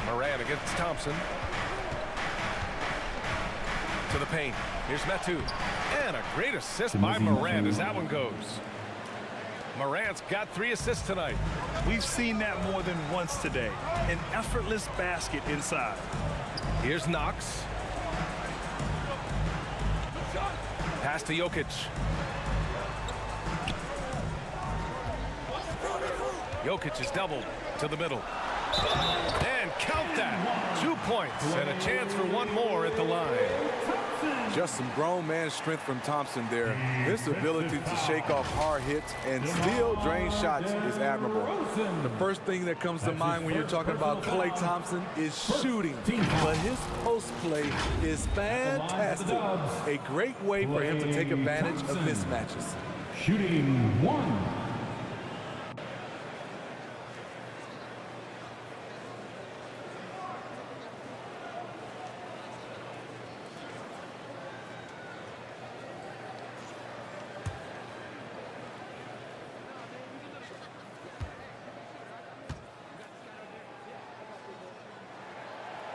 Morant against Thompson. To the paint. Here's Metu. And a great assist by Morant as that one goes. Morant's got 3 assists tonight. We've seen that more than once today. An effortless basket inside. Here's Knox. Pass to Jokic. Jokic is doubled to the middle. And count that. 2 points and a chance for one more at the line. Just some grown man strength from Thompson there. His ability to shake off hard hits and still drain shots is admirable. The first thing that comes to mind when you're talking about Klay Thompson is shooting, but his post play is fantastic. A great way for him to take advantage of mismatches. Shooting 1.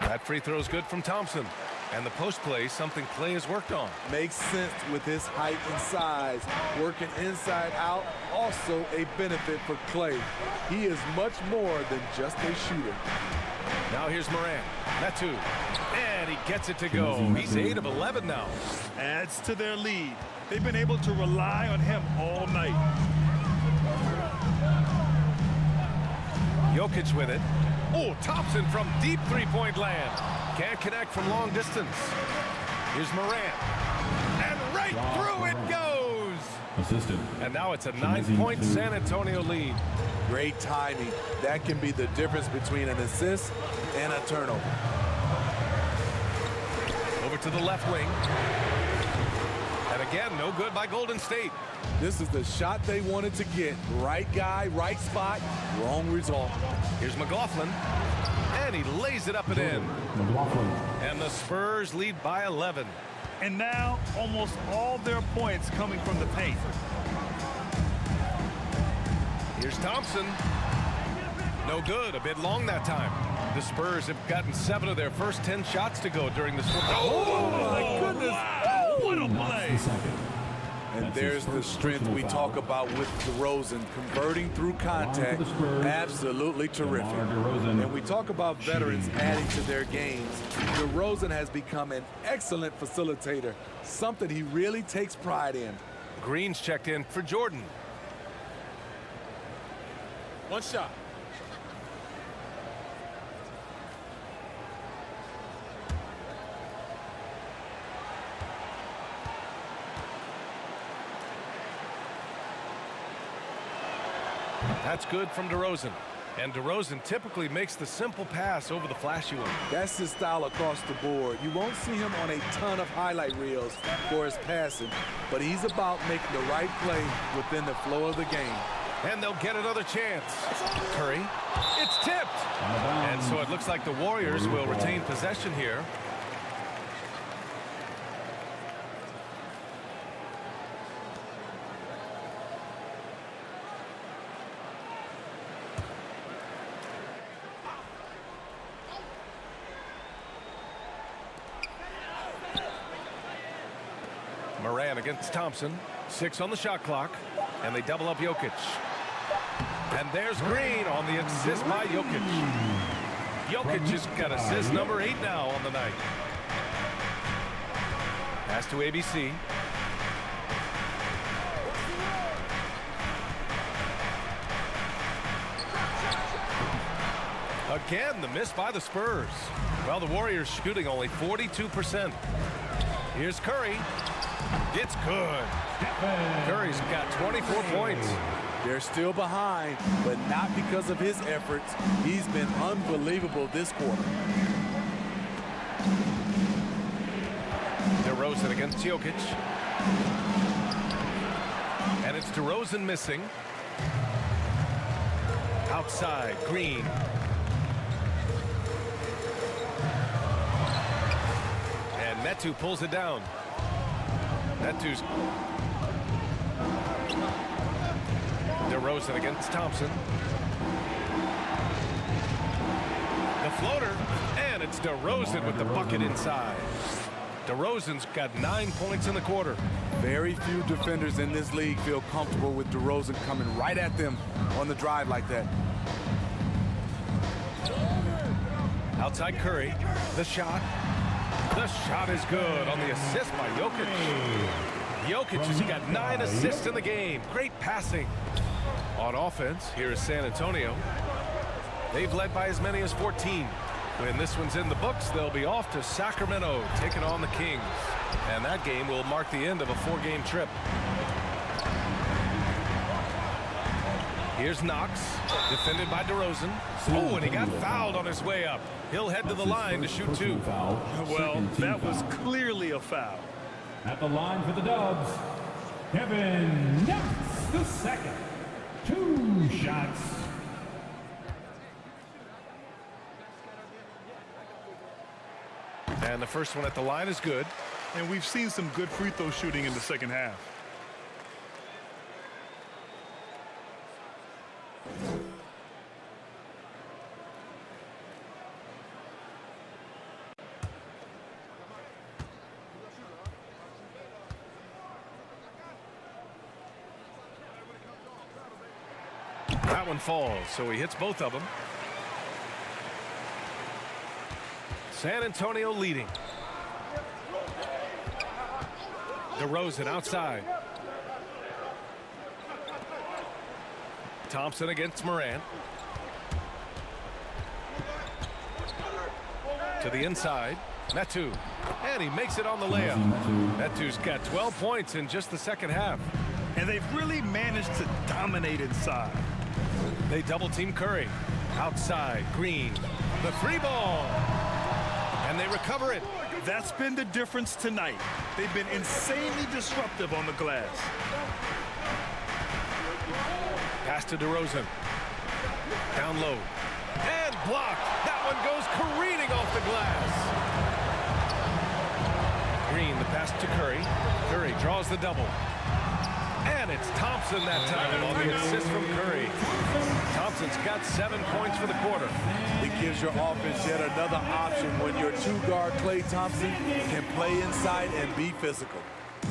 That free throw is good from Thompson. And the post play, something Klay has worked on. Makes sense with his height and size. Working inside out, also a benefit for Klay. He is much more than just a shooter. Now here's Morant. Metu. And he gets it to go. He's 8 of 11 now. Adds to their lead. They've been able to rely on him all night. Jokic with it. Oh, Thompson from deep three-point land. Can't connect from long distance. Here's Morant. And right through it goes. Assisted. And now it's a 9-point San Antonio lead. Great timing. That can be the difference between an assist and a turnover. Over to the left wing. And Again, no good by Golden State. This is the shot they wanted to get. Right guy, right spot, wrong result. Here's McLaughlin, and he lays it up and in. McLaughlin. And the Spurs lead by 11. And now almost all their points coming from the paint. Here's Thompson. No good, a bit long that time. The Spurs have gotten 7 of their first 10 shots to go during this. Oh, my goodness. Wow, what a play. And there's the strength we talk about with DeRozan, converting through contact. Absolutely terrific. And we talk about veterans adding to their games. DeRozan has become an excellent facilitator, something he really takes pride in. Green's checked in for Jordan. One shot. That's good from DeRozan. And DeRozan typically makes the simple pass over the flashy one. That's his style across the board. You won't see him on a ton of highlight reels for his passing, but he's about making the right play within the flow of the game. And they'll get another chance. Curry, it's tipped. And so it looks like the Warriors will retain possession here. Moran against Thompson. 6 on the shot clock. And they double up Jokic. And there's Green on the assist by Jokic. Jokic has got assist number 8 now on the night. Pass to ABC. Again, the miss by the Spurs. Well, the Warriors shooting only 42%. Here's Curry. It's good. Curry's got 24 points. They're still behind, but not because of his efforts. He's been unbelievable this quarter. DeRozan against Jokic. And it's DeRozan missing. Outside, Green. And Metu pulls it down. Metu's DeRozan against Thompson. The floater, and it's DeRozan with the bucket inside. DeRozan's got 9 points in the quarter. Very few defenders in this league feel comfortable with DeRozan coming right at them on the drive like that. Outside Curry, the shot. The shot is good on the assist by Jokic. Jokic has got 9 assists in the game. Great passing. On offense, here is San Antonio. They've led by as many as 14. When this one's in the books, they'll be off to Sacramento, taking on the Kings. And that game will mark the end of a 4-game trip. Here's Knox, defended by DeRozan. Oh, and he got fouled on his way up. He'll head to the line to shoot 2. Well, that was clearly a foul. At the line for the Dubs, Kevin Knox, the second. 2 shots. And the first one at the line is good. And we've seen some good free throw shooting in the second half. That one falls, so he hits both of them. San Antonio leading. DeRozan outside. Thompson against Moran. To the inside. Metu. And he makes it on the layup. Metu's got 12 points in just the second half. And they've really managed to dominate inside. They double team Curry. Outside, Green. The 3 ball. And and they recover it. That's been the difference tonight. They've been insanely disruptive on the glass. Pass to DeRozan. Down low. And blocked. That one goes careening off the glass. Green, the pass to Curry. Curry draws the double. And it's Thompson that time on the assist from Curry. Thompson's got 7 points for the quarter. It gives your offense yet another option when your two-guard Klay Thompson can play inside and be physical.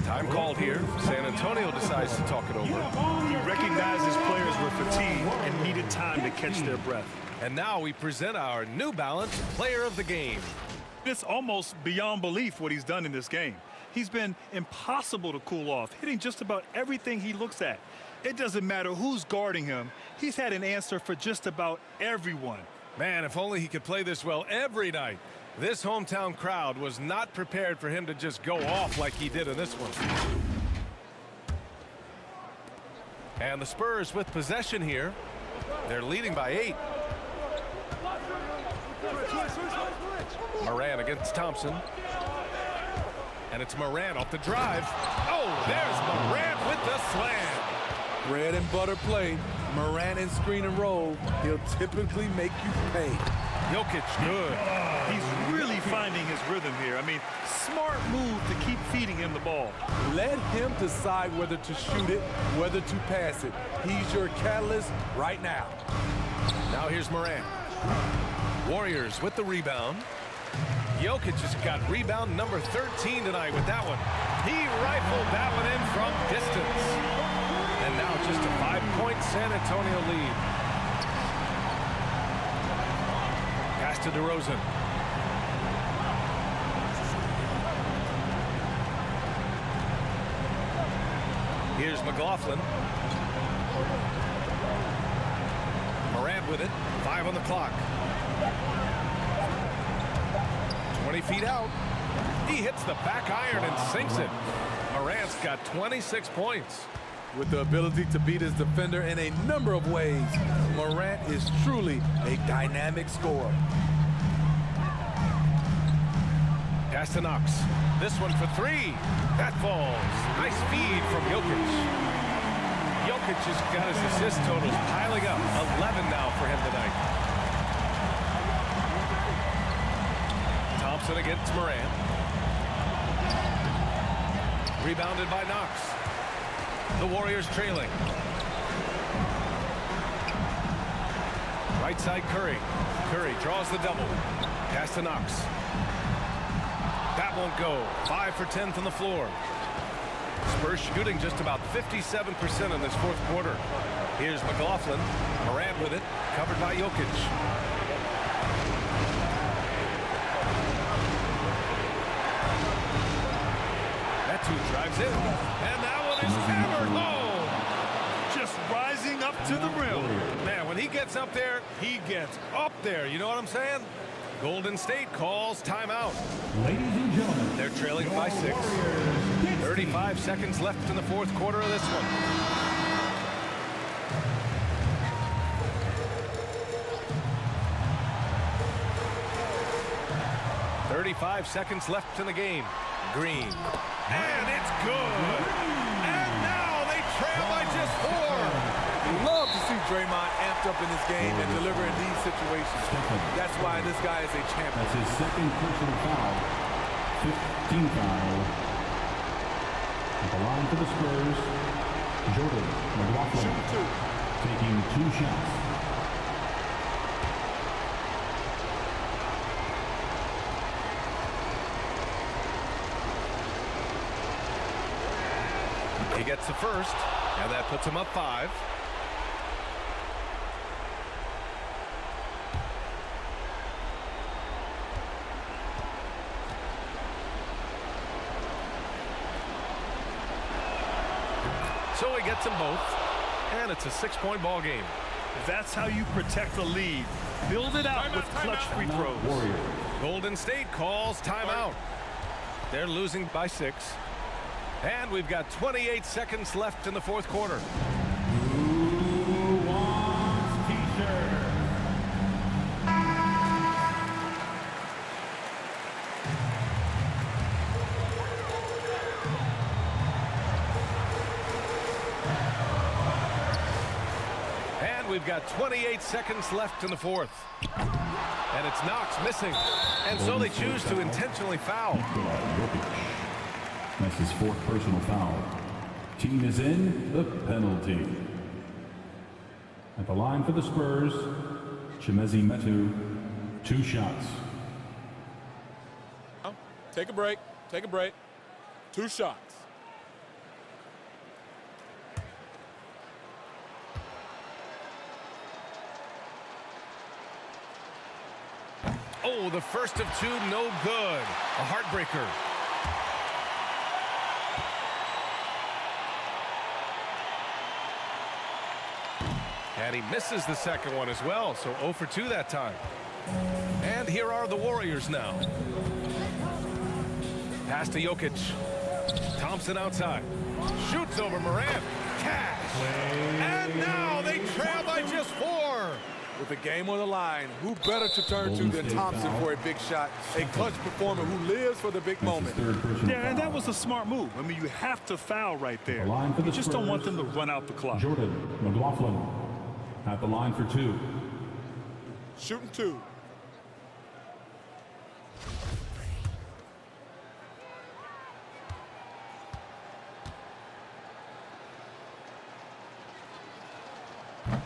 Time called here. San Antonio decides to talk it over. He recognized his players were fatigued and needed time to catch their breath. And now we present our New Balance Player of the Game. It's almost beyond belief what he's done in this game. He's been impossible to cool off, hitting just about everything he looks at. It doesn't matter who's guarding him. He's had an answer for just about everyone. Man, if only he could play this well every night. This hometown crowd was not prepared for him to just go off like he did in this one. And the Spurs with possession here. They're leading by 8. Moran against Thompson. And it's Moran off the drive. Oh, there's Moran with the slam. Bread and butter play. Moran and screen and roll. He'll typically make you pay. Jokic, good. He's really finding his rhythm here. I mean, smart move to keep feeding him the ball. Let him decide whether to shoot it, whether to pass it. He's your catalyst right now. Now here's Moran. Warriors with the rebound. Jokic has got rebound number 13 tonight with that one. He rifled that one in from distance. And now just a 5-point San Antonio lead. Pass to DeRozan. Here's McLaughlin. Morant with it. 5 on the clock. 20 feet out. He hits the back iron and sinks it. Morant's got 26 points. With the ability to beat his defender in a number of ways, Morant is truly a dynamic scorer. Pass to Knox. This one for 3. That falls. Nice feed from Jokic. Jokic has got his assist totals piling up. 11 now for him tonight. Thompson against Morant. Rebounded by Knox. The Warriors trailing. Right side Curry. Curry draws the double. Pass to Knox. That won't go. 5 for 10 from the floor. Spurs shooting just about 57% in this fourth quarter. Here's McLaughlin. Morant with it. Covered by Jokic. Metu drives in. And that one is hammered home. Just rising up to the rim. Man, when he gets up there, he gets up there. You know what I'm saying? Golden State calls timeout. Ladies and gentlemen, they're trailing by 6. 35 seconds left in the fourth quarter of this one. .35 seconds left in the game. Green. And it's good. And now they trail by just 4. Love to see Draymond amped up in this game and deliver in these situations. That's why this guy is a champion. That's his second personal foul. 15 foul. At the line for the Spurs, Jordan McLaughlin taking 2 shots. He gets the first, and that puts him up 5. So he gets them both, and it's a 6-point ball game. That's how you protect the lead. Build it out with clutch free throws. Golden State calls timeout. They're losing by 6. And we've got 28 seconds left in the fourth quarter. Who wants t-shirt? we've got 28 seconds left in the fourth. And it's Knox missing. And so they choose to intentionally foul. That's his fourth personal foul. Team is in the penalty. At the line for the Spurs, Chimezie Metu, 2 shots. Take a break. Take a break. 2 shots. Oh, the first of 2, no good. A heartbreaker. And he misses the second one as well, so 0 for 2 that time. And here are the Warriors now. Pass to Jokic. Thompson outside. Shoots over Morant. Cash. And now they trail by just 4. With the game on the line, who better to turn to than Thompson for a big shot? A clutch performer who lives for the big moment. Yeah, and that was a smart move. I mean, you have to foul right there. You just don't want them to run out the clock. Jordan McLaughlin at the line for 2. Shooting 2.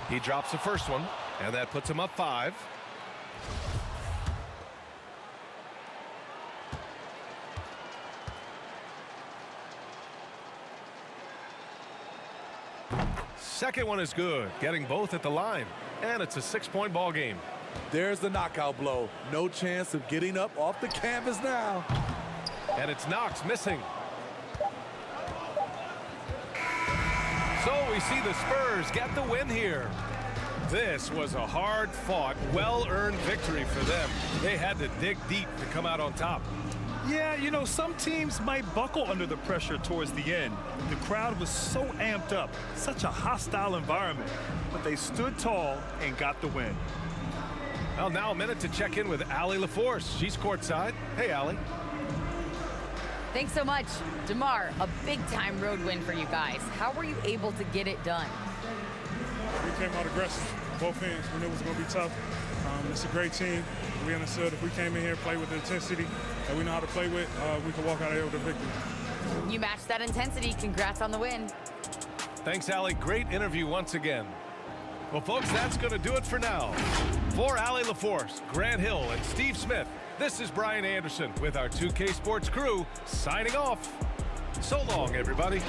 He drops the first one, and that puts him up 5. Second one is good, getting both at the line, and it's a 6-point ball game. There's the knockout blow. No chance of getting up off the canvas now. And it's Knox missing. So we see the Spurs get the win here. This was a hard-fought, well-earned victory for them. They had to dig deep to come out on top. Yeah, you know, some teams might buckle under the pressure towards the end. The crowd was so amped up, such a hostile environment, but they stood tall and got the win. Well, now a minute to check in with Allie LaForce. She's courtside. Hey, Allie. Thanks so much. DeMar, a big-time road win for you guys. How were you able to get it done? We came out aggressive, both ends. We knew it was going to be tough. It's a great team. We understood if we came in here, play with the intensity that we know how to play with, we could walk out of here with a victory. You matched that intensity. Congrats on the win. Thanks, Allie. Great interview once again. Well, folks, that's going to do it for now. For Allie LaForce, Grant Hill, and Steve Smith, this is Brian Anderson with our 2K Sports crew signing off. So long, everybody.